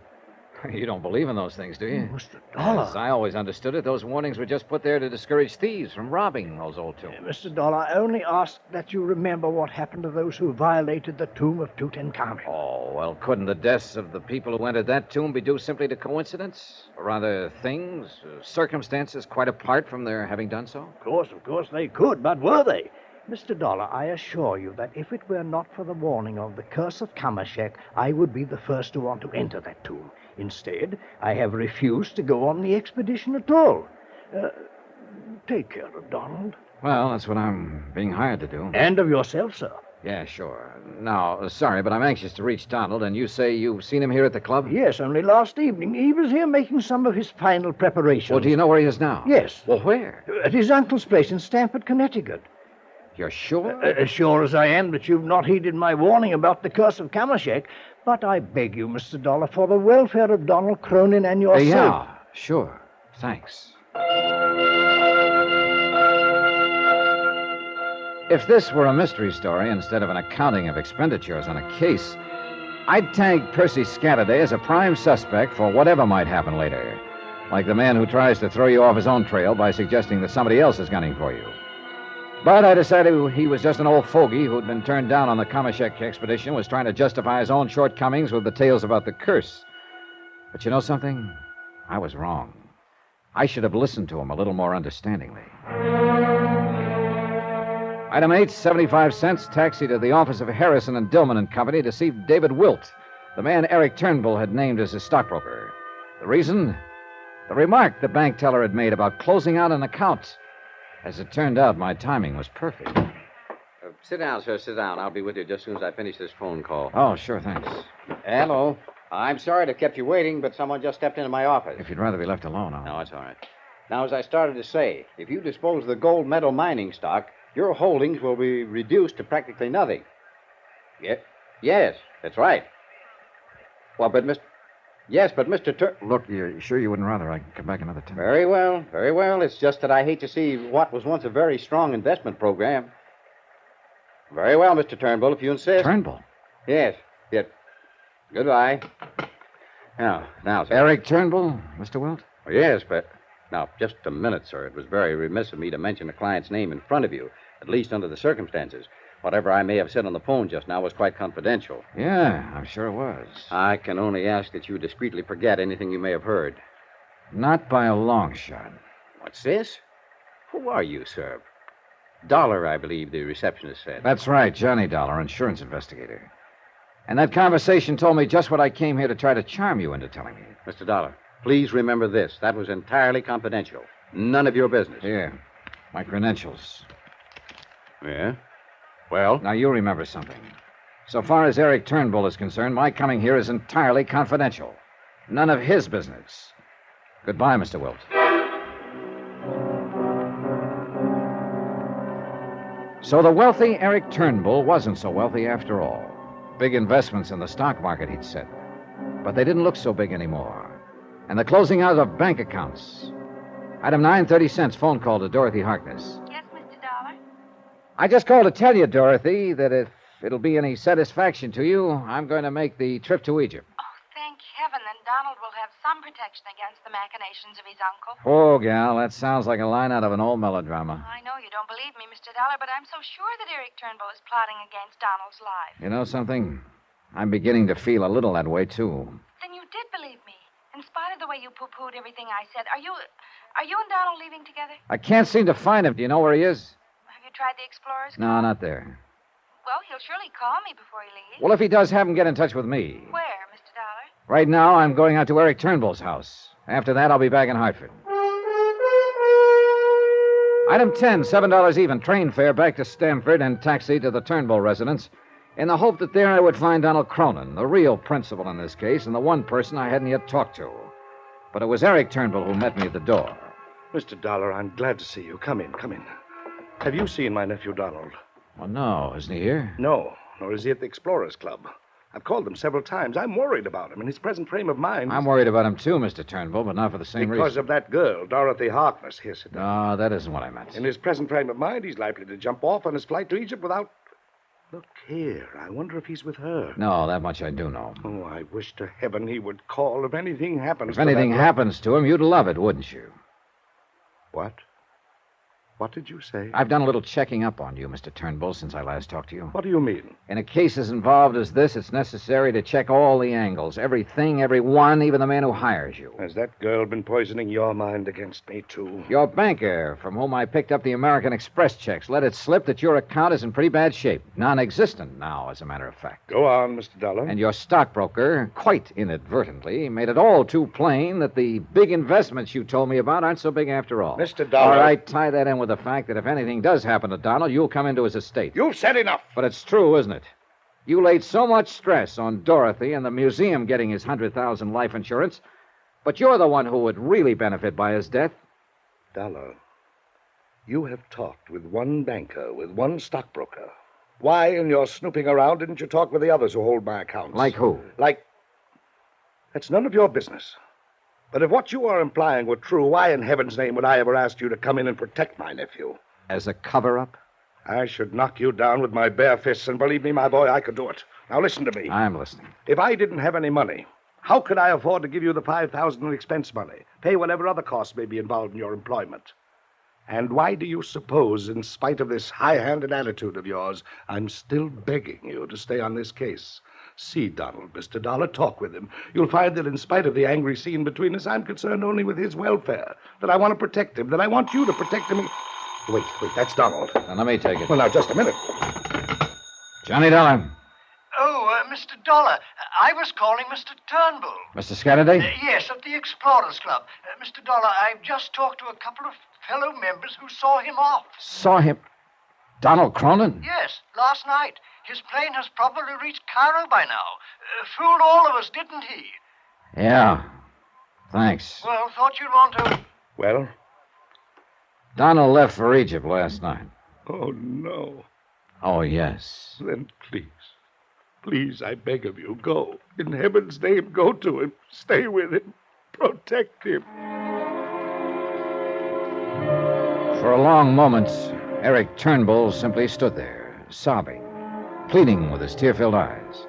You don't believe in those things, do you? Mr. Dollar. As I always understood it, those warnings were just put there to discourage thieves from robbing those old tombs. Mr. Dollar, I only ask that you remember what happened to those who violated the tomb of Tutankhamun. Oh, well, couldn't the deaths of the people who entered that tomb be due simply to coincidence? Or rather, things, circumstances quite apart from their having done so? Of course they could, but were they? Mr. Dollar, I assure you that if it were not for the warning of the curse of Kamashek, I would be the first to want to enter that tomb. Instead, I have refused to go on the expedition at all. Take care of Donald. Well, that's what I'm being hired to do. And of yourself, sir. Yeah, sure. Now, sorry, but I'm anxious to reach Donald, and you say you've seen him here at the club? Yes, only last evening. He was here making some of his final preparations. Well, do you know where he is now? Yes. Well, where? At his uncle's place in Stamford, Connecticut. You're sure? As sure as I am that you've not heeded my warning about the curse of Kamashek. But I beg you, Mr. Dollar, for the welfare of Donald Cronin and yourself. Yeah, sure. Thanks. If this were a mystery story instead of an accounting of expenditures on a case, I'd tag Percy Scatterday as a prime suspect for whatever might happen later. Like the man who tries to throw you off his own trail by suggesting that somebody else is gunning for you. But I decided he was just an old fogey who'd been turned down on the Kamashek expedition, was trying to justify his own shortcomings with the tales about the curse. But you know something? I was wrong. I should have listened to him a little more understandingly. Item 8, 75 cents, taxi to the office of Harrison and Dillman and Company to see David Wilt, the man Eric Turnbull had named as his stockbroker. The reason? The remark the bank teller had made about closing out an account. As it turned out, my timing was perfect. Sit down, sir, sit down. I'll be with you just as soon as I finish this phone call. Oh, sure, thanks. Hello. I'm sorry to have kept you waiting, but someone just stepped into my office. If you'd rather be left alone, No, it's all right. Now, as I started to say, if you dispose of the gold medal mining stock, your holdings will be reduced to practically nothing. Yes, that's right. Well, but Mr. Look, you sure you wouldn't rather I come back another time? Very well. It's just that I hate to see what was once a very strong investment program. Very well, Mr. Turnbull, if you insist. Turnbull? Yes. Goodbye. Now, sir. Eric Turnbull, Mr. Wilt? Oh, yes, but... Now, just a minute, sir. It was very remiss of me to mention a client's name in front of you, at least under the circumstances. Whatever I may have said on the phone just now was quite confidential. Yeah, I'm sure it was. I can only ask that you discreetly forget anything you may have heard. Not by a long shot. What's this? Who are you, sir? Dollar, I believe the receptionist said. That's right, Johnny Dollar, insurance investigator. And that conversation told me just what I came here to try to charm you into telling me. Mr. Dollar, please remember this. That was entirely confidential. None of your business. Here, my credentials. Yeah? Well? Now, you remember something. So far as Eric Turnbull is concerned, my coming here is entirely confidential. None of his business. Goodbye, Mr. Wilt. So the wealthy Eric Turnbull wasn't so wealthy after all. Big investments in the stock market, he'd said. But they didn't look so big anymore. And the closing out of bank accounts. Item 9, 30 cents, phone call to Dorothy Harkness. Yes, Mr. Dollar? I just called to tell you, Dorothy, that if it'll be any satisfaction to you, I'm going to make the trip to Egypt. Oh, thank heaven. Then Donald will have some protection against the machinations of his uncle. Oh, gal, that sounds like a line out of an old melodrama. I know you don't believe me, Mr. Dollar, but I'm so sure that Eric Turnbull is plotting against Donald's life. You know something? I'm beginning to feel a little that way, too. Then you did believe me. In spite of the way you poo-pooed everything I said, are you and Donald leaving together? I can't seem to find him. Do you know where he is? Have you tried the Explorer's No, Club? not there. Well, he'll surely call me before he leaves. Well, if he does, have him get in touch with me. Where, Mr. Dollar? Right now, I'm going out to Eric Turnbull's house. After that, I'll be back in Hartford. Item 10, $7 even, train fare back to Stamford and taxi to the Turnbull residence, in the hope that there I would find Donald Cronin, the real principal in this case, and the one person I hadn't yet talked to. But it was Eric Turnbull who met me at the door. Mr. Dollar, I'm glad to see you. Come in, come in. Have you seen my nephew, Donald? Oh, no. Isn't he here? No, nor is he at the Explorers Club. I've called him several times. I'm worried about him in his present frame of mind. I'm worried about him, too, Mr. Turnbull, but not for the same reason. Because of that girl, Dorothy Harkness. Here, sit down. No, that isn't what I meant. In his present frame of mind, he's likely to jump off on his flight to Egypt without... Look here, I wonder if he's with her. No, that much I do know. Oh, I wish to heaven he would call if anything happens If anything that... happens to him, you'd love it, wouldn't you? What? What did you say? I've done a little checking up on you, Mr. Turnbull, since I last talked to you. What do you mean? In a case as involved as this, it's necessary to check all the angles, everything, everyone, even the man who hires you. Has that girl been poisoning your mind against me, too? Your banker, from whom I picked up the American Express checks, let it slip that your account is in pretty bad shape. Non-existent now, as a matter of fact. Go on, Mr. Dollar. And your stockbroker, quite inadvertently, made it all too plain that the big investments you told me about aren't so big after all. Mr. Dollar... All right, tie that in with the fact that if anything does happen to Donald, you'll come into his estate. You've said enough. But it's true, isn't it? You laid so much stress on Dorothy and the museum getting his $100,000 life insurance, but you're the one who would really benefit by his death. Dollar, you have talked with one banker, with one stockbroker. Why, in your snooping around, didn't you talk with the others who hold my accounts? Like who? That's none of your business. But if what you are implying were true, why in heaven's name would I ever ask you to come in and protect my nephew? As a cover-up? I should knock you down with my bare fists, and believe me, my boy, I could do it. Now listen to me. I'm listening. If I didn't have any money, how could I afford to give you the $5,000 in expense money, pay whatever other costs may be involved in your employment? And why do you suppose, in spite of this high-handed attitude of yours, I'm still begging you to stay on this case? See Donald, Mr. Dollar, talk with him. You'll find that in spite of the angry scene between us, I'm concerned only with his welfare, that I want to protect him, that I want you to protect him. Wait, that's Donald. Now, let me take it. Well, now, just a minute. Johnny Dollar. Oh, Mr. Dollar, I was calling Mr. Turnbull. Mr. Scatterday? Yes, of the Explorers Club. Mr. Dollar, I've just talked to a couple of fellow members who saw him off. Saw him? Donald Cronin? Yes, last night. His plane has probably reached Cairo by now. Fooled all of us, didn't he? Yeah. Thanks. Well, thought you'd want to... Well? Donald left for Egypt last night. Oh, no. Oh, yes. Then please, I beg of you, go. In heaven's name, go to him. Stay with him. Protect him. For a long moment, Eric Turnbull simply stood there, sobbing, pleading with his tear-filled eyes.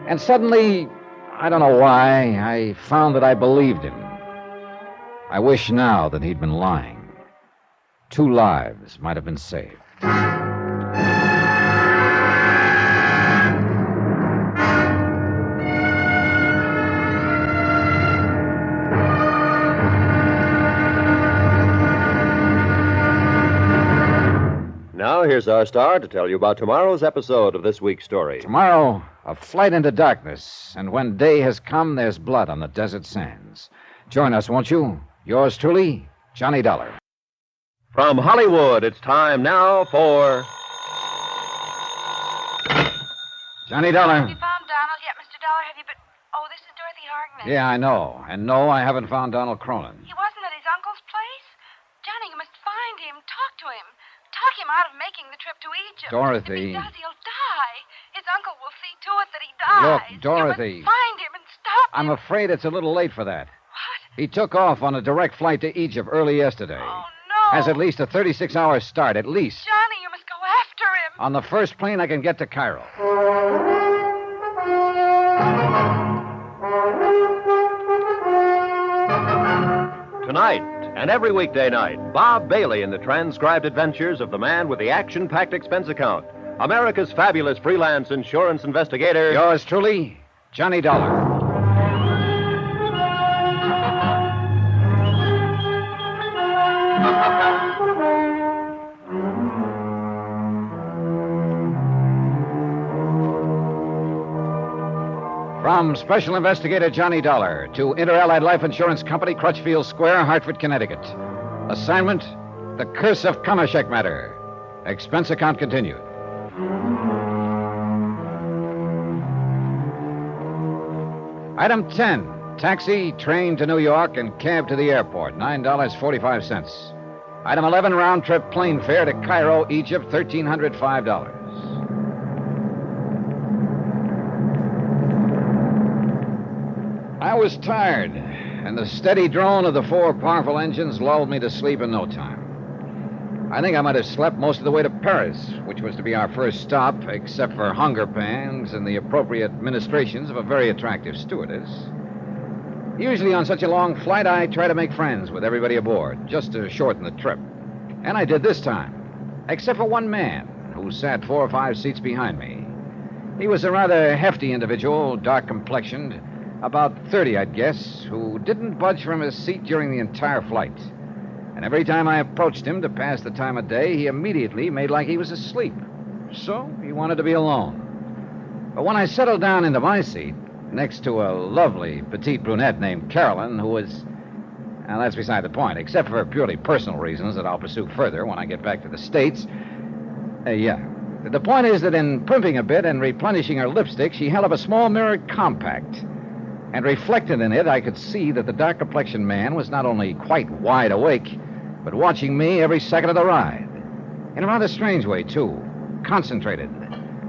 And suddenly, I don't know why, I found that I believed him. I wish now that he'd been lying. 2 lives might have been saved. here's our star to tell you about tomorrow's episode of this week's story. Tomorrow, a flight into darkness, and when day has come, there's blood on the desert sands. Join us, won't you? Yours truly, Johnny Dollar. From Hollywood, it's time now for... Johnny Dollar. Have you found Donald yet, Mr. Dollar? Have you been... Oh, this is Dorothy Harkness. Yeah, I know. And no, I haven't found Donald Cronin. He wasn't at his uncle's place? Johnny, you must find him. Talk to him. Talk him out of making the trip to Egypt. Dorothy. If he does, he'll die. His uncle will see to it that he dies. Look, Dorothy. You must find him and stop him. I'm afraid it's a little late for that. What? He took off on a direct flight to Egypt early yesterday. Oh, no. Has at least a 36-hour start, at least. Johnny, you must go after him. On the first plane I can get to Cairo. Tonight, and every weekday night, Bob Bailey in the transcribed adventures of the man with the action-packed expense account, America's fabulous freelance insurance investigator. Yours truly, Johnny Dollar. From Special Investigator Johnny Dollar to Inter-Allied Life Insurance Company, Crutchfield Square, Hartford, Connecticut. Assignment, The Curse of Kamashek Matter. Expense account continued. Item 10, taxi, train to New York, and cab to the airport, $9.45. Item 11, round-trip plane fare to Cairo, Egypt, $1,305. I was tired, and the steady drone of the four powerful engines lulled me to sleep in no time. I think I might have slept most of the way to Paris, which was to be our first stop, except for hunger pangs and the appropriate ministrations of a very attractive stewardess. Usually on such a long flight, I try to make friends with everybody aboard, just to shorten the trip. And I did this time, except for one man who sat 4 or 5 seats behind me. He was a rather hefty individual, dark-complexioned, about 30, I'd guess, who didn't budge from his seat during the entire flight. And every time I approached him to pass the time of day, he immediately made like he was asleep. So he wanted to be alone. But when I settled down into my seat, next to a lovely petite brunette named Carolyn, who was... Now, that's beside the point, except for purely personal reasons that I'll pursue further when I get back to the States. The point is that in primping a bit and replenishing her lipstick, she held up a small mirrored compact. And reflected in it, I could see that the dark-complexioned man was not only quite wide awake, but watching me every second of the ride. In a rather strange way, too. Concentrated.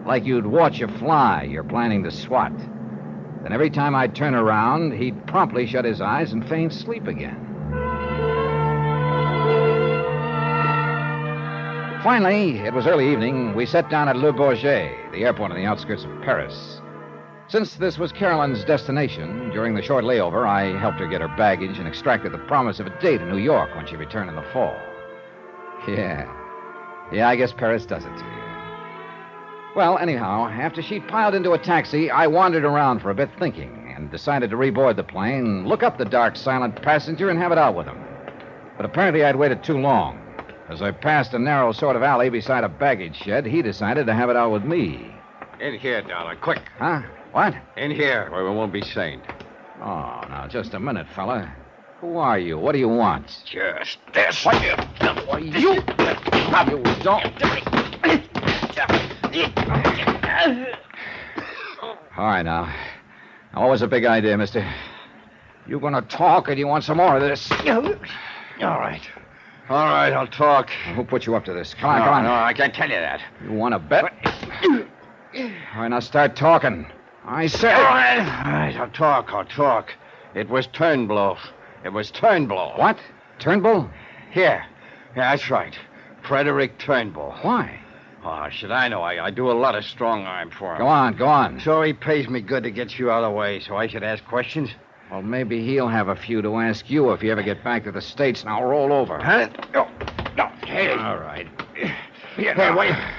Like you'd watch a fly you're planning to swat. Then every time I'd turn around, he'd promptly shut his eyes and feign sleep again. Finally, it was early evening, we sat down at Le Bourget, the airport on the outskirts of Paris. Since this was Carolyn's destination, during the short layover, I helped her get her baggage and extracted the promise of a date in New York when she returned in the fall. Yeah, I guess Paris does it to you. Well, anyhow, after she'd piled into a taxi, I wandered around for a bit thinking and decided to reboard the plane, look up the dark, silent passenger, and have it out with him. But apparently I'd waited too long. As I passed a narrow sort of alley beside a baggage shed, he decided to have it out with me. In here, Dollar, quick. Huh? What? In here, where we won't be seen. Oh, now, just a minute, fella. Who are you? What do you want? Just this. What? You don't... All right, now. Now, what was the big idea, mister? You gonna talk, or do you want some more of this? All right, I'll talk. Well, who put you up to this? Come on. No, I can't tell you that. You want to bet? All right, now start talking. I said... All right, I'll talk. It was Turnbull. What? Turnbull? Here. Yeah, that's right. Frederick Turnbull. Why? Oh, should I know? I do a lot of strong arm for him. Go on. So he pays me good to get you out of the way, so I should ask questions? Well, maybe he'll have a few to ask you if you ever get back to the States. Now roll over. Huh? No. Hey. All right. Hey,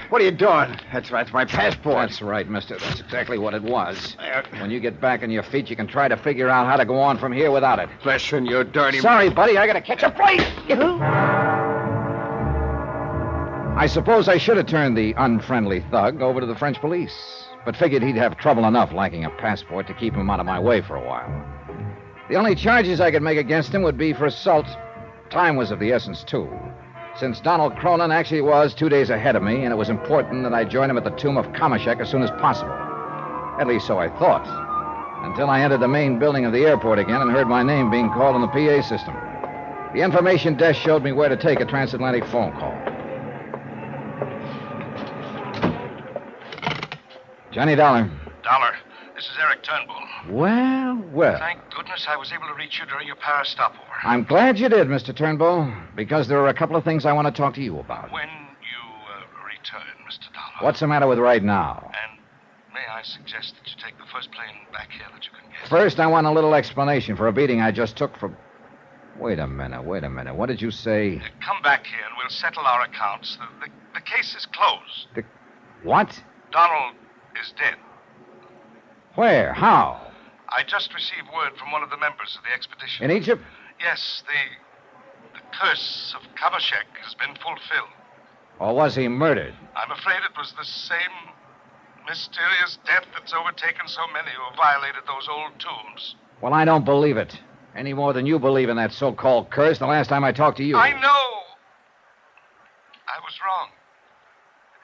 what are you doing? That's my passport. That's right, mister. That's exactly what it was. When you get back on your feet, you can try to figure out how to go on from here without it. Listen, you dirty... Sorry, buddy. I gotta catch a flight. I suppose I should have turned the unfriendly thug over to the French police, but figured he'd have trouble enough lacking a passport to keep him out of my way for a while. The only charges I could make against him would be for assault. Time was of the essence, too, since Donald Cronin actually was 2 days ahead of me, and it was important that I join him at the tomb of Kamashek as soon as possible. At least so I thought, until I entered the main building of the airport again and heard my name being called on the PA system. The information desk showed me where to take a transatlantic phone call. Johnny Dollar. Dollar, this is Eric Turnbull. Well. Thank goodness I was able to reach you during your Paris stopover. I'm glad you did, Mr. Turnbull, because there are a couple of things I want to talk to you about. When you return, Mr. Dollar. What's the matter with right now? And may I suggest that you take the first plane back here that you can get? First, I want a little explanation for a beating I just took from... Wait a minute. What did you say? Come back here and we'll settle our accounts. The case is closed. What? Donald is dead. Where? How? I just received word from one of the members of the expedition. In Egypt? Yes, the curse of Kamashek has been fulfilled. Or was he murdered? I'm afraid it was the same mysterious death that's overtaken so many who have violated those old tombs. Well, I don't believe it. Any more than you believe in that so-called curse the last time I talked to you. I know. I was wrong.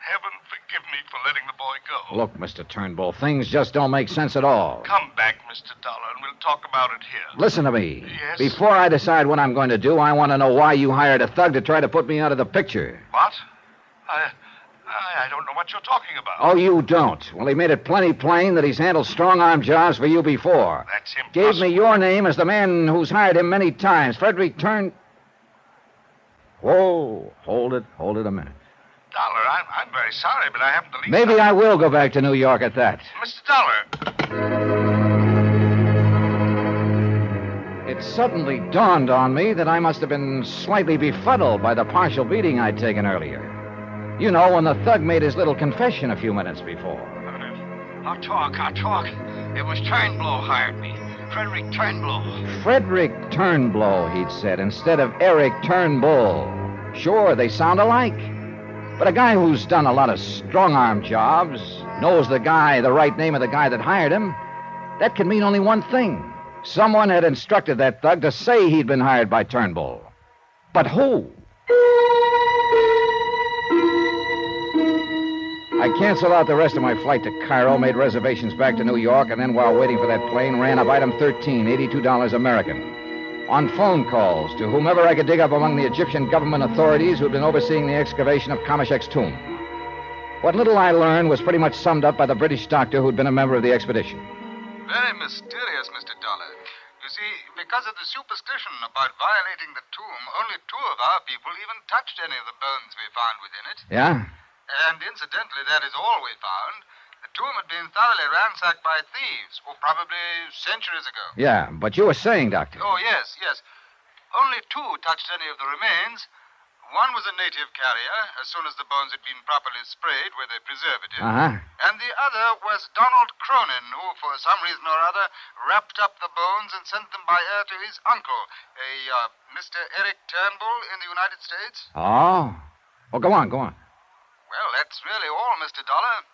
Heaven forgive me for letting the boy go. Look, Mr. Turnbull, things just don't make sense at all. Come back, Mr. Dollar, and we'll talk about it here. Listen to me. Yes? Before I decide what I'm going to do, I want to know why you hired a thug to try to put me out of the picture. What? I don't know what you're talking about. Oh, you don't? Well, he made it plenty plain that he's handled strong-arm jobs for you before. That's impossible. Gave me your name as the man who's hired him many times. Frederick Whoa, hold it a minute. Dollar, I'm very sorry, but I haven't the least... Maybe I will go back to New York at that. Mr. Dollar. It suddenly dawned on me that I must have been slightly befuddled by the partial beating I'd taken earlier. You know, when the thug made his little confession a few minutes before. I'll talk. It was Turnbull hired me. Frederick Turnbull. Frederick Turnbull, he'd said, instead of Eric Turnbull. Sure, they sound alike. But a guy who's done a lot of strong-arm jobs, knows the right name of the guy that hired him, that can mean only one thing. Someone had instructed that thug to say he'd been hired by Turnbull. But who? I canceled out the rest of my flight to Cairo, made reservations back to New York, and then while waiting for that plane, ran up item 13, $82 American. On phone calls to whomever I could dig up among the Egyptian government authorities who'd been overseeing the excavation of Kamashek's tomb. What little I learned was pretty much summed up by the British doctor who'd been a member of the expedition. Very mysterious, Mr. Dollar. You see, because of the superstition about violating the tomb, only 2 of our people even touched any of the bones we found within it. Yeah? And incidentally, that is all we found. The tomb had been thoroughly ransacked by thieves, probably centuries ago. Yeah, but you were saying, Doctor. Oh, yes. Only 2 touched any of the remains. One was a native carrier, as soon as the bones had been properly sprayed where they preserved it. Uh-huh. And the other was Donald Cronin, who, for some reason or other, wrapped up the bones and sent them by air to his uncle, Mr. Eric Turnbull in the United States. Oh? Well, go on. Well, that's really all, Mr. Dollar.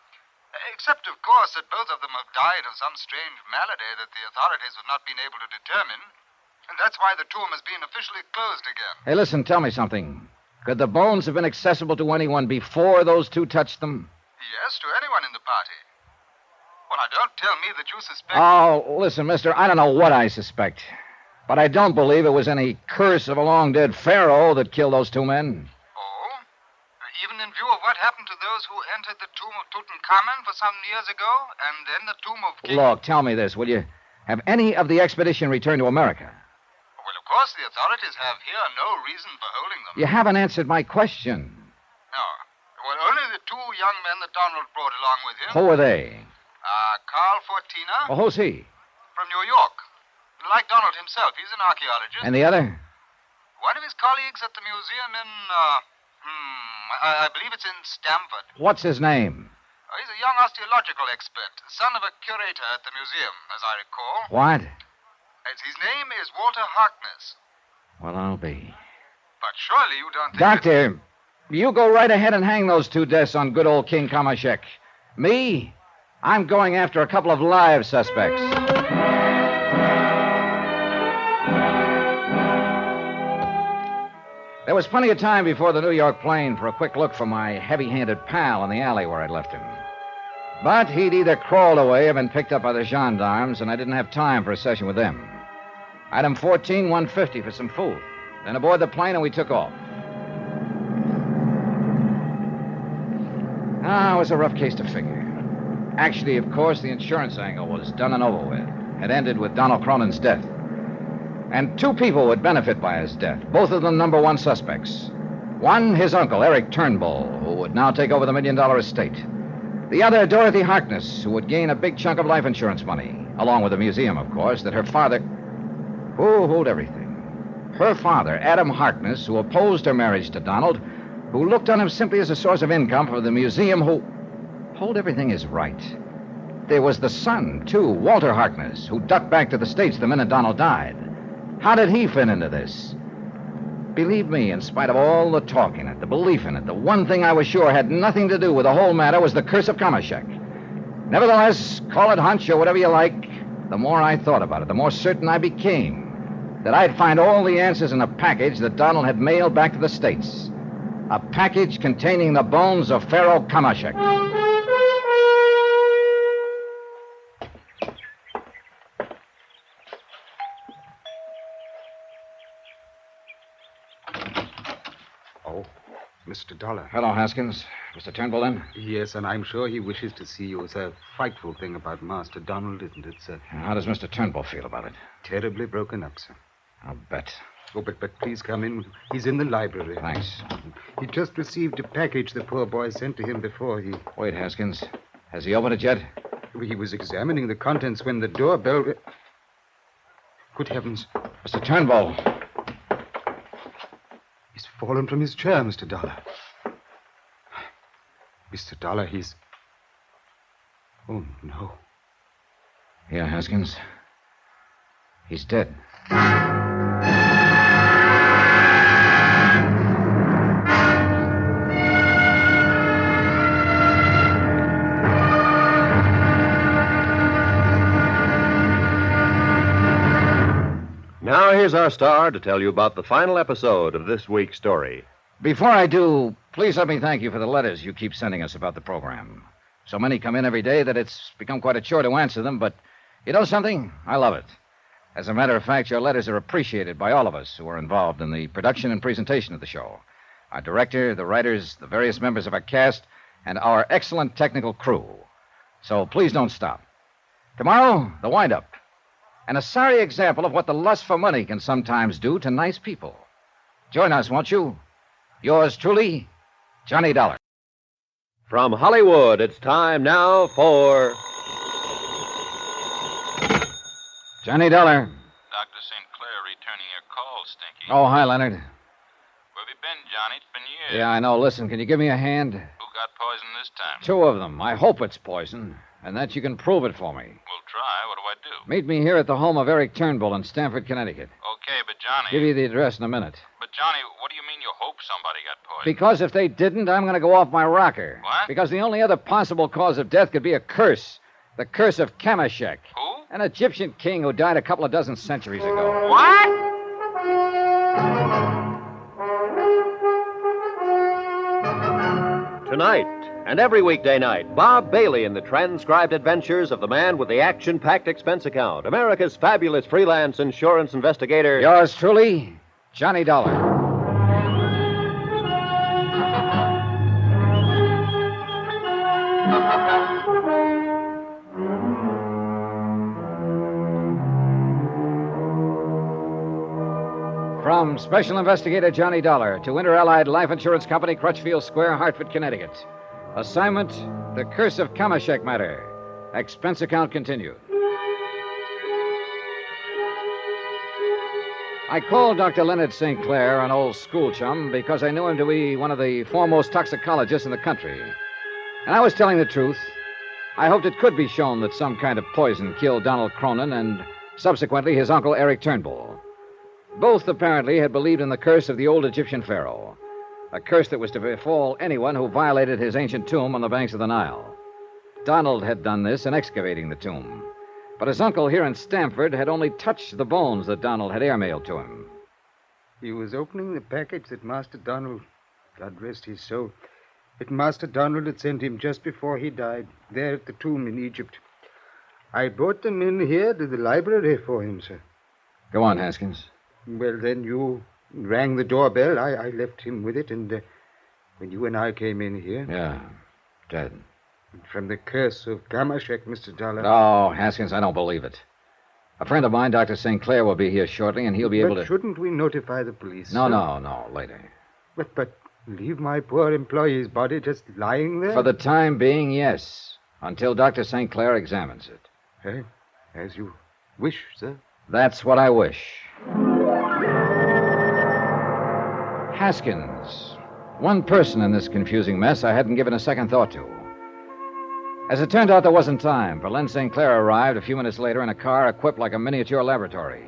Except, of course, that both of them have died of some strange malady that the authorities have not been able to determine. And that's why the tomb has been officially closed again. Hey, listen, tell me something. Could the bones have been accessible to anyone before those 2 touched them? Yes, to anyone in the party. Well, now, don't tell me that you suspect... Oh, listen, mister, I don't know what I suspect. But I don't believe it was any curse of a long-dead pharaoh that killed those 2 men. Even in view of what happened to those who entered the tomb of Tutankhamun for some years ago, and then the tomb of King... Look, tell me this, will you? Have any of the expedition returned to America? Well, of course, the authorities have here no reason for holding them. You haven't answered my question. No. Well, only the 2 young men that Donald brought along with him. Who were they? Carl Fortina. Well, who's he? From New York. Like Donald himself, he's an archaeologist. And the other? One of his colleagues at the museum in... I believe it's in Stamford. What's his name? He's a young osteological expert, son of a curator at the museum, as I recall. What? His name is Walter Harkness. Well, I'll be. But surely you don't think... Doctor, You go right ahead and hang those two deaths on good old King Kamashek. Me? I'm going after a couple of live suspects. There was plenty of time before the New York plane for a quick look for my heavy-handed pal in the alley where I'd left him. But he'd either crawled away or been picked up by the gendarmes, and I didn't have time for a session with them. Item 14, $150 for some food. Then aboard the plane, and we took off. It was a rough case to figure. Actually, of course, the insurance angle was done and over with. It ended with Donald Cronin's death. And two people would benefit by his death, both of them number one suspects. One, his uncle, Eric Turnbull, who would now take over the $1 million estate. The other, Dorothy Harkness, who would gain a big chunk of life insurance money, along with the museum, of course, that her father... Hold everything. Her father, Adam Harkness, who opposed her marriage to Donald, who looked on him simply as a source of income for the museum, who... Hold everything is right. There was the son, too, Walter Harkness, who ducked back to the States the minute Donald died. How did he fit into this? Believe me, in spite of all the talk in it, the belief in it, the one thing I was sure had nothing to do with the whole matter was the curse of Kamashek. Nevertheless, call it hunch or whatever you like, the more I thought about it, the more certain I became that I'd find all the answers in a package that Donald had mailed back to the States. A package containing the bones of Pharaoh Kamashek. Mr. Dollar. Hello, Haskins. Mr. Turnbull in? Yes, and I'm sure he wishes to see you. It's a frightful thing about Master Donald, isn't it, sir? How does Mr. Turnbull feel about it? Terribly broken up, sir. I'll bet. Oh, but please come in. He's in the library. Thanks. He just received a package the poor boy sent to him before he... Wait, Haskins. Has he opened it yet? He was examining the contents when the doorbell... Good heavens. Mr. Turnbull. He's fallen from his chair, Mr. Dollar. Mr. Dollar, he's... Oh, no. Yeah, Haskins. He's dead. Now, here's our star to tell you about the final episode of this week's story. Before I do, please let me thank you for the letters you keep sending us about the program. So many come in every day that it's become quite a chore to answer them, but you know something? I love it. As a matter of fact, your letters are appreciated by all of us who are involved in the production and presentation of the show. Our director, the writers, the various members of our cast, and our excellent technical crew. So please don't stop. Tomorrow, the wind-up. And a sorry example of what the lust for money can sometimes do to nice people. Join us, won't you? Yours truly, Johnny Dollar. From Hollywood, it's time now for... Johnny Dollar. Dr. St. Clair returning your call, Stinky. Oh, hi, Leonard. Where have you been, Johnny? It's been years. Yeah, I know. Listen, can you give me a hand? Who got poison this time? Two of them. I hope it's poison, and that you can prove it for me. We'll try. What do I do? Meet me here at the home of Eric Turnbull in Stamford, Connecticut. Okay, but Johnny... Give you the address in a minute. But, Johnny, what do you mean you hope somebody got poisoned? Because if they didn't, I'm going to go off my rocker. What? Because the only other possible cause of death could be a curse. The curse of Kamashek. Who? An Egyptian king who died a couple of dozen centuries ago. What? Tonight, and every weekday night, Bob Bailey in the transcribed adventures of the man with the action-packed expense account, America's fabulous freelance insurance investigator. Yours truly, Johnny Dollar. From Special Investigator Johnny Dollar to Inter-Allied Life Insurance Company, Crutchfield Square, Hartford, Connecticut. Assignment, The Curse of Kamashek Matter. Expense account continued. I called Dr. Leonard St. Clair, an old school chum, because I knew him to be one of the foremost toxicologists in the country. And I was telling the truth. I hoped it could be shown that some kind of poison killed Donald Cronin and subsequently his uncle Eric Turnbull. Both apparently had believed in the curse of the old Egyptian pharaoh, A curse that was to befall anyone who violated his ancient tomb on the banks of the Nile. Donald had done this in excavating the tomb. But his uncle here in Stamford had only touched the bones that Donald had airmailed to him. He was opening the package that Master Donald, God rest his soul, that Master Donald had sent him just before he died, there at the tomb in Egypt. I brought them in here to the library for him, sir. Go on, Haskins. Well, then you rang the doorbell. I left him with it, and when you and I came in here... Yeah, dead. From the curse of Kamashek, Mr. Dollar. Oh, Haskins, I don't believe it. A friend of mine, Dr. St. Clair, will be here shortly, and he'll be able to... Shouldn't we notify the police? No, later. But leave my poor employee's body just lying there? For the time being, yes. Until Dr. St. Clair examines it. Hey, as you wish, sir. That's what I wish. Haskins. One person in this confusing mess I hadn't given a second thought to. As it turned out, there wasn't time, for Len St. Clair arrived a few minutes later in a car equipped like a miniature laboratory.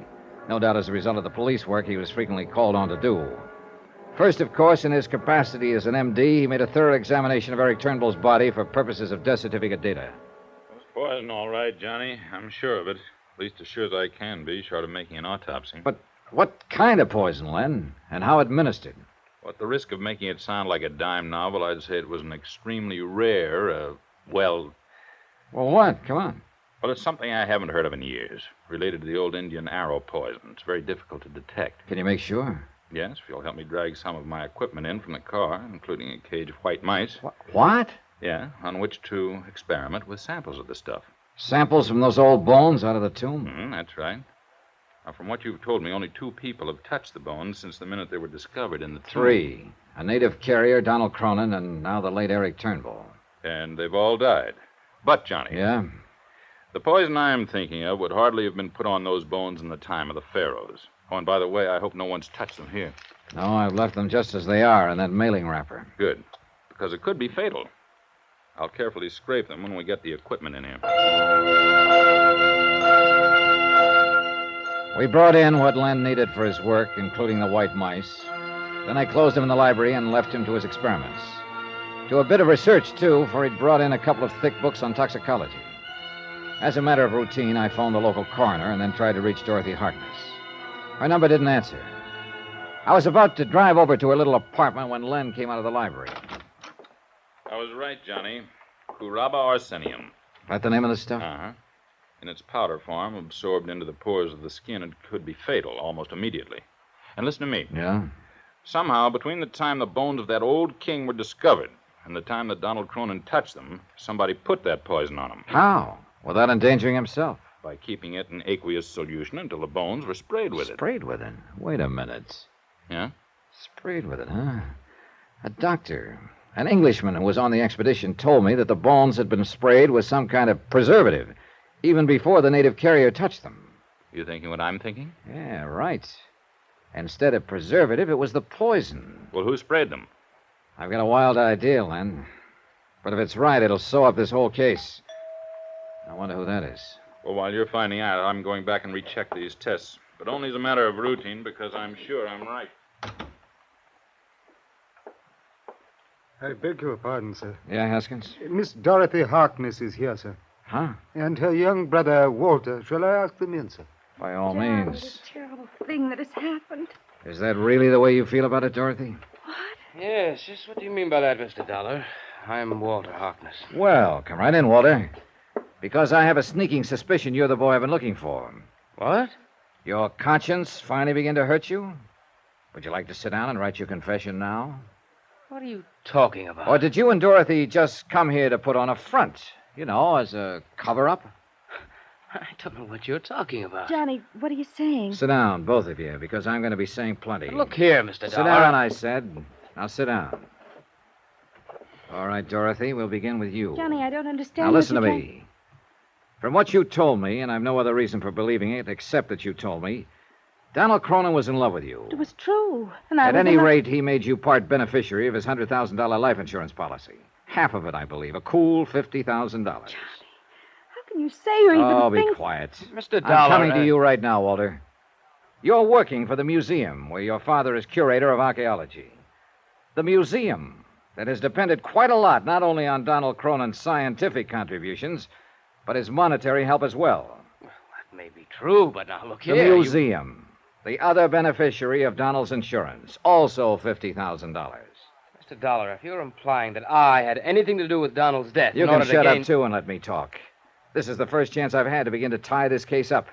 No doubt as a result of the police work he was frequently called on to do. First, of course, in his capacity as an MD, he made a thorough examination of Eric Turnbull's body for purposes of death certificate data. It was poison, all right, Johnny. I'm sure of it. At least as sure as I can be, short of making an autopsy. But what kind of poison, Len? And how administered? Well, at the risk of making it sound like a dime novel, I'd say it was an extremely rare, Well, what? Come on. Well, it's something I haven't heard of in years. Related to the old Indian arrow poison. It's very difficult to detect. Can you make sure? Yes, if you'll help me drag some of my equipment in from the car, including a cage of white mice. What? Yeah, on which to experiment with samples of the stuff. Samples from those old bones out of the tomb? That's right. Now, from what you've told me, only 2 people have touched the bones since the minute they were discovered in the tomb. 3. A native carrier, Donald Cronin, and now the late Eric Turnbull. And they've all died. But, Johnny. Yeah? The poison I'm thinking of would hardly have been put on those bones in the time of the pharaohs. Oh, and by the way, I hope no one's touched them here. No, I've left them just as they are in that mailing wrapper. Good. Because it could be fatal. I'll carefully scrape them when we get the equipment in here. We brought in what Len needed for his work, including the white mice. Then I closed him in the library and left him to his experiments. To a bit of research, too, for he'd brought in a couple of thick books on toxicology. As a matter of routine, I phoned the local coroner and then tried to reach Dorothy Harkness. Her number didn't answer. I was about to drive over to her little apartment when Len came out of the library. I was right, Johnny. Curaba arsenium. That the name of the stuff? Uh-huh. In its powder form, absorbed into the pores of the skin, it could be fatal almost immediately. And listen to me. Yeah? Somehow, between the time the bones of that old king were discovered and the time that Donald Cronin touched them, somebody put that poison on him. How? Without endangering himself? By keeping it in aqueous solution until the bones were sprayed with it. Sprayed with it? Wait a minute. Yeah? Sprayed with it, huh? A doctor, an Englishman who was on the expedition, told me that the bones had been sprayed with some kind of preservative, even before the native carrier touched them. You thinking what I'm thinking? Yeah, right. Instead of preservative, it was the poison. Well, who sprayed them? I've got a wild idea, Len. But if it's right, it'll sew up this whole case. I wonder who that is. Well, while you're finding out, I'm going back and recheck these tests. But only as a matter of routine, because I'm sure I'm right. I beg your pardon, sir. Yeah, Haskins? Miss Dorothy Harkness is here, sir. Huh? And her young brother, Walter. Shall I ask them in, sir? By all John, means. What a terrible thing that has happened. Is that really the way you feel about it, Dorothy? Yes, just what do you mean by that, Mr. Dollar? I'm Walter Harkness. Well, come right in, Walter. Because I have a sneaking suspicion you're the boy I've been looking for. What? Your conscience finally began to hurt you? Would you like to sit down and write your confession now? What are you talking about? Or did you and Dorothy just come here to put on a front? You know, as a cover-up? I don't know what you're talking about. Johnny, what are you saying? Sit down, both of you, because I'm going to be saying plenty. Look here, Mr. Dollar. Sit down, I said. Now sit down. All right, Dorothy, we'll begin with you. Johnny, I don't understand. Now listen to me. From what you told me, and I've no other reason for believing it except that you told me, Donald Cronin was in love with you. It was true. And I At any rate, he made you part beneficiary of his $100,000 life insurance policy. Half of it, I believe. A cool $50,000. Johnny, how can you say or even Oh, think... be quiet. Mr. Dollar... I'm coming to you right now, Walter. You're working for the museum where your father is curator of archaeology. The museum that has depended quite a lot not only on Donald Cronin's scientific contributions, but his monetary help as well. That may be true, but now look The here. museum, the other beneficiary of Donald's insurance, also $50,000. Mr. Dollar, if you're implying that I had anything to do with Donald's death You in can order shut to gain... up, too, and let me talk. This is the first chance I've had to begin to tie this case up.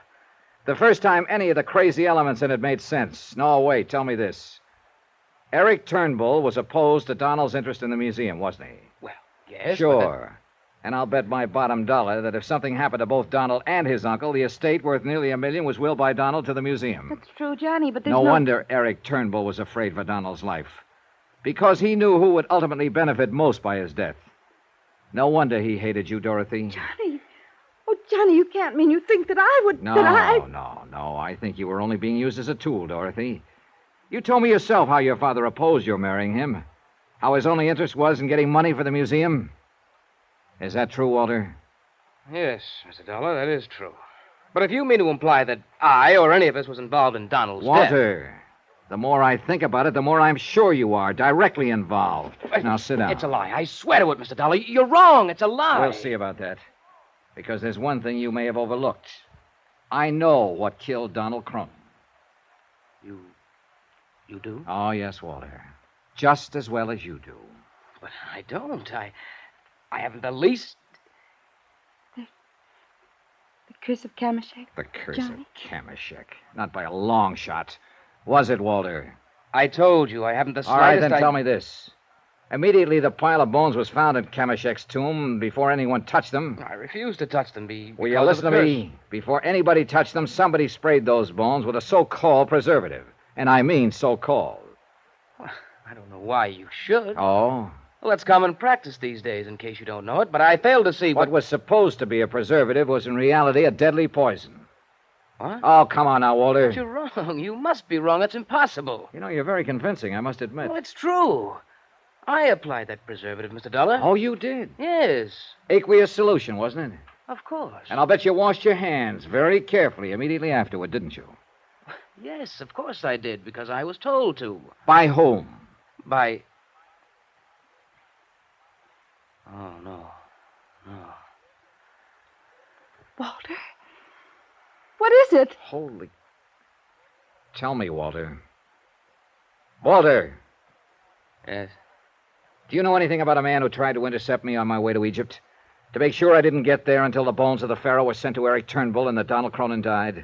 The first time any of the crazy elements in it made sense. No, wait, tell me this. Eric Turnbull was opposed to Donald's interest in the museum, wasn't he? Well, yes, Sure. And I'll bet my bottom dollar that if something happened to both Donald and his uncle, the estate worth nearly $1 million was willed by Donald to the museum. That's true, Johnny, but there's No wonder Eric Turnbull was afraid for Donald's life. Because he knew who would ultimately benefit most by his death. No wonder he hated you, Dorothy. Johnny. Oh, Johnny, you can't mean you think that I would... No, that I... no. I think you were only being used as a tool, Dorothy. You told me yourself how your father opposed your marrying him. How his only interest was in getting money for the museum. Is that true, Walter? Yes, Mr. Dollar, that is true. But if you mean to imply that I or any of us was involved in Donald's death... Walter, the more I think about it, the more I'm sure you are directly involved. Now, sit down. It's a lie. I swear to it, Mr. Dollar. You're wrong. It's a lie. We'll see about that. Because there's one thing you may have overlooked. I know what killed Donald Cronin. You do? Oh, yes, Walter. Just as well as you do. But I don't. I haven't the least... The curse of Kamashek? The curse Johnny? of Kamashek. Not by a long shot. Was it, Walter? I told you I haven't the slightest... All right, then tell me this. Immediately the pile of bones was found in Kamashek's tomb before anyone touched them. I refused to touch them Will you listen to me? Before anybody touched them, somebody sprayed those bones with a so-called preservative. And I mean so-called. I don't know why you should. Oh? Well, that's common practice these days, in case you don't know it, but I fail to see What was supposed to be a preservative was in reality a deadly poison. What? Oh, come on now, Walter. But you're wrong. You must be wrong. That's impossible. You know, you're very convincing, I must admit. Well, it's true. I applied that preservative, Mr. Dollar. Oh, you did? Yes. Aqueous solution, wasn't it? Of course. And I'll bet you washed your hands very carefully immediately afterward, didn't you? Yes, of course I did, because I was told to. By whom? By... Oh, no. Walter? What is it? Holy... Tell me, Walter. Walter! Yes? Do you know anything about a man who tried to intercept me on my way to Egypt? To make sure I didn't get there until the bones of the pharaoh were sent to Eric Turnbull and that Donald Cronin died?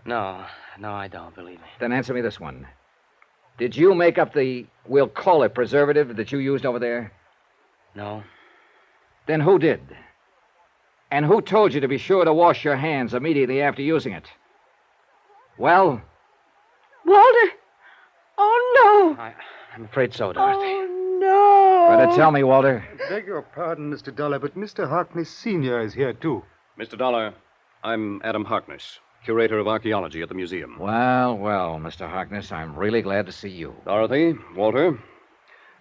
No, I don't, believe me. Then answer me this one. Did you make up the, we'll call it preservative, that you used over there? No. Then who did? And who told you to be sure to wash your hands immediately after using it? Well? Walter! Oh, no! I'm afraid so, Dorothy. Oh, no! Better tell me, Walter. Beg your pardon, Mr. Dollar, but Mr. Harkness Sr. is here, too. Mr. Dollar, I'm Adam Harkness, curator of archaeology at the museum. Well, Mr. Harkness, I'm really glad to see you. Dorothy, Walter.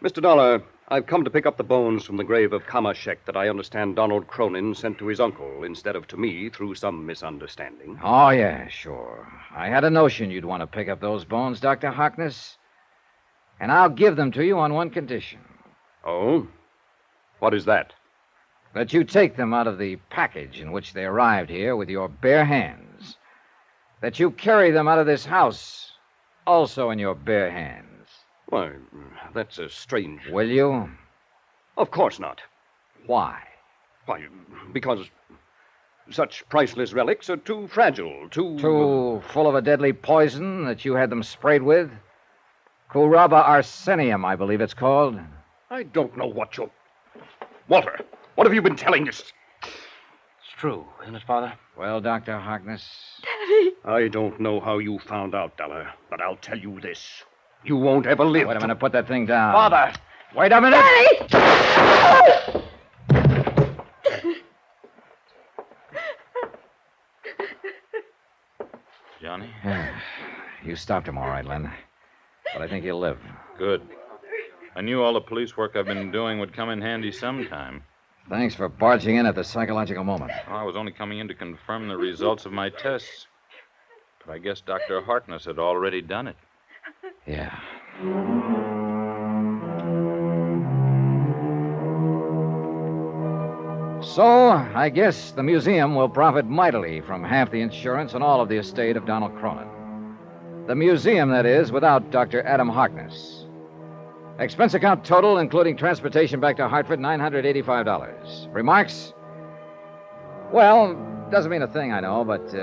Mr. Dollar, I've come to pick up the bones from the grave of Kamashek that I understand Donald Cronin sent to his uncle instead of to me through some misunderstanding. Oh, yeah, sure. I had a notion you'd want to pick up those bones, Dr. Harkness. And I'll give them to you on one condition. Oh? What is that? That you take them out of the package in which they arrived here with your bare hands. That you carry them out of this house also in your bare hands. Why, that's a strange... Will you? Of course not. Why? Why, because such priceless relics are too fragile, too... Too full of a deadly poison that you had them sprayed with? Curaba arsenium, I believe it's called. I don't know what you're... Walter, what have you been telling us? It's true, isn't it, Father? Well, Dr. Harkness... Daddy! I don't know how you found out, Dollar, but I'll tell you this. You won't ever live... Wait a minute, put that thing down. Father! Wait a minute! Daddy! Johnny? You stopped him all right, Len. But I think he'll live. Good. I knew all the police work I've been doing would come in handy sometime. Thanks for barging in at the psychological moment. I was only coming in to confirm the results of my tests. But I guess Dr. Harkness had already done it. Yeah. So, I guess the museum will profit mightily from half the insurance and all of the estate of Donald Cronin. The museum, that is, without Dr. Adam Harkness. Expense account total, including transportation back to Hartford, $985. Remarks? Well, doesn't mean a thing, I know, but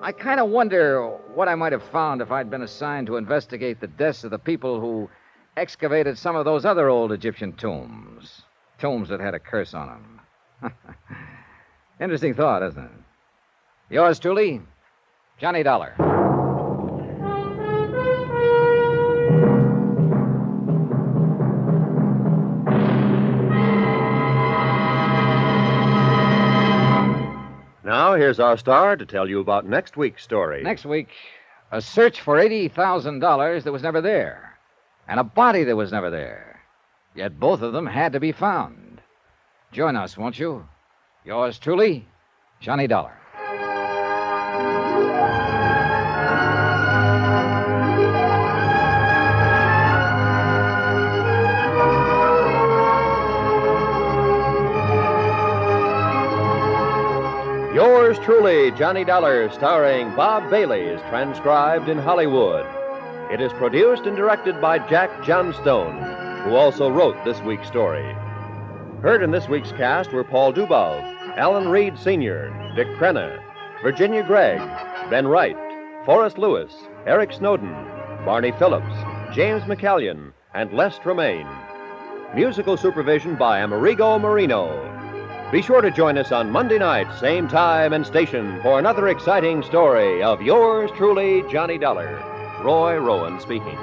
I kind of wonder what I might have found if I'd been assigned to investigate the deaths of the people who excavated some of those other old Egyptian tombs. Tombs that had a curse on them. Interesting thought, isn't it? Yours truly, Johnny Dollar. Now, here's our star to tell you about next week's story. Next week, a search for $80,000 that was never there, and a body that was never there. Yet both of them had to be found. Join us, won't you? Yours truly, Johnny Dollar. Yours truly, Johnny Dollar, starring Bob Bailey, is transcribed in Hollywood. It is produced and directed by Jack Johnstone, who also wrote this week's story. Heard in this week's cast were Paul Dubov, Alan Reed Sr., Dick Crenna, Virginia Gregg, Ben Wright, Forrest Lewis, Eric Snowden, Barney Phillips, James McCallion, and Les Tremaine. Musical supervision by Amerigo Marino. Be sure to join us on Monday night, same time and station, for another exciting story of yours truly, Johnny Dollar. Roy Rowan speaking.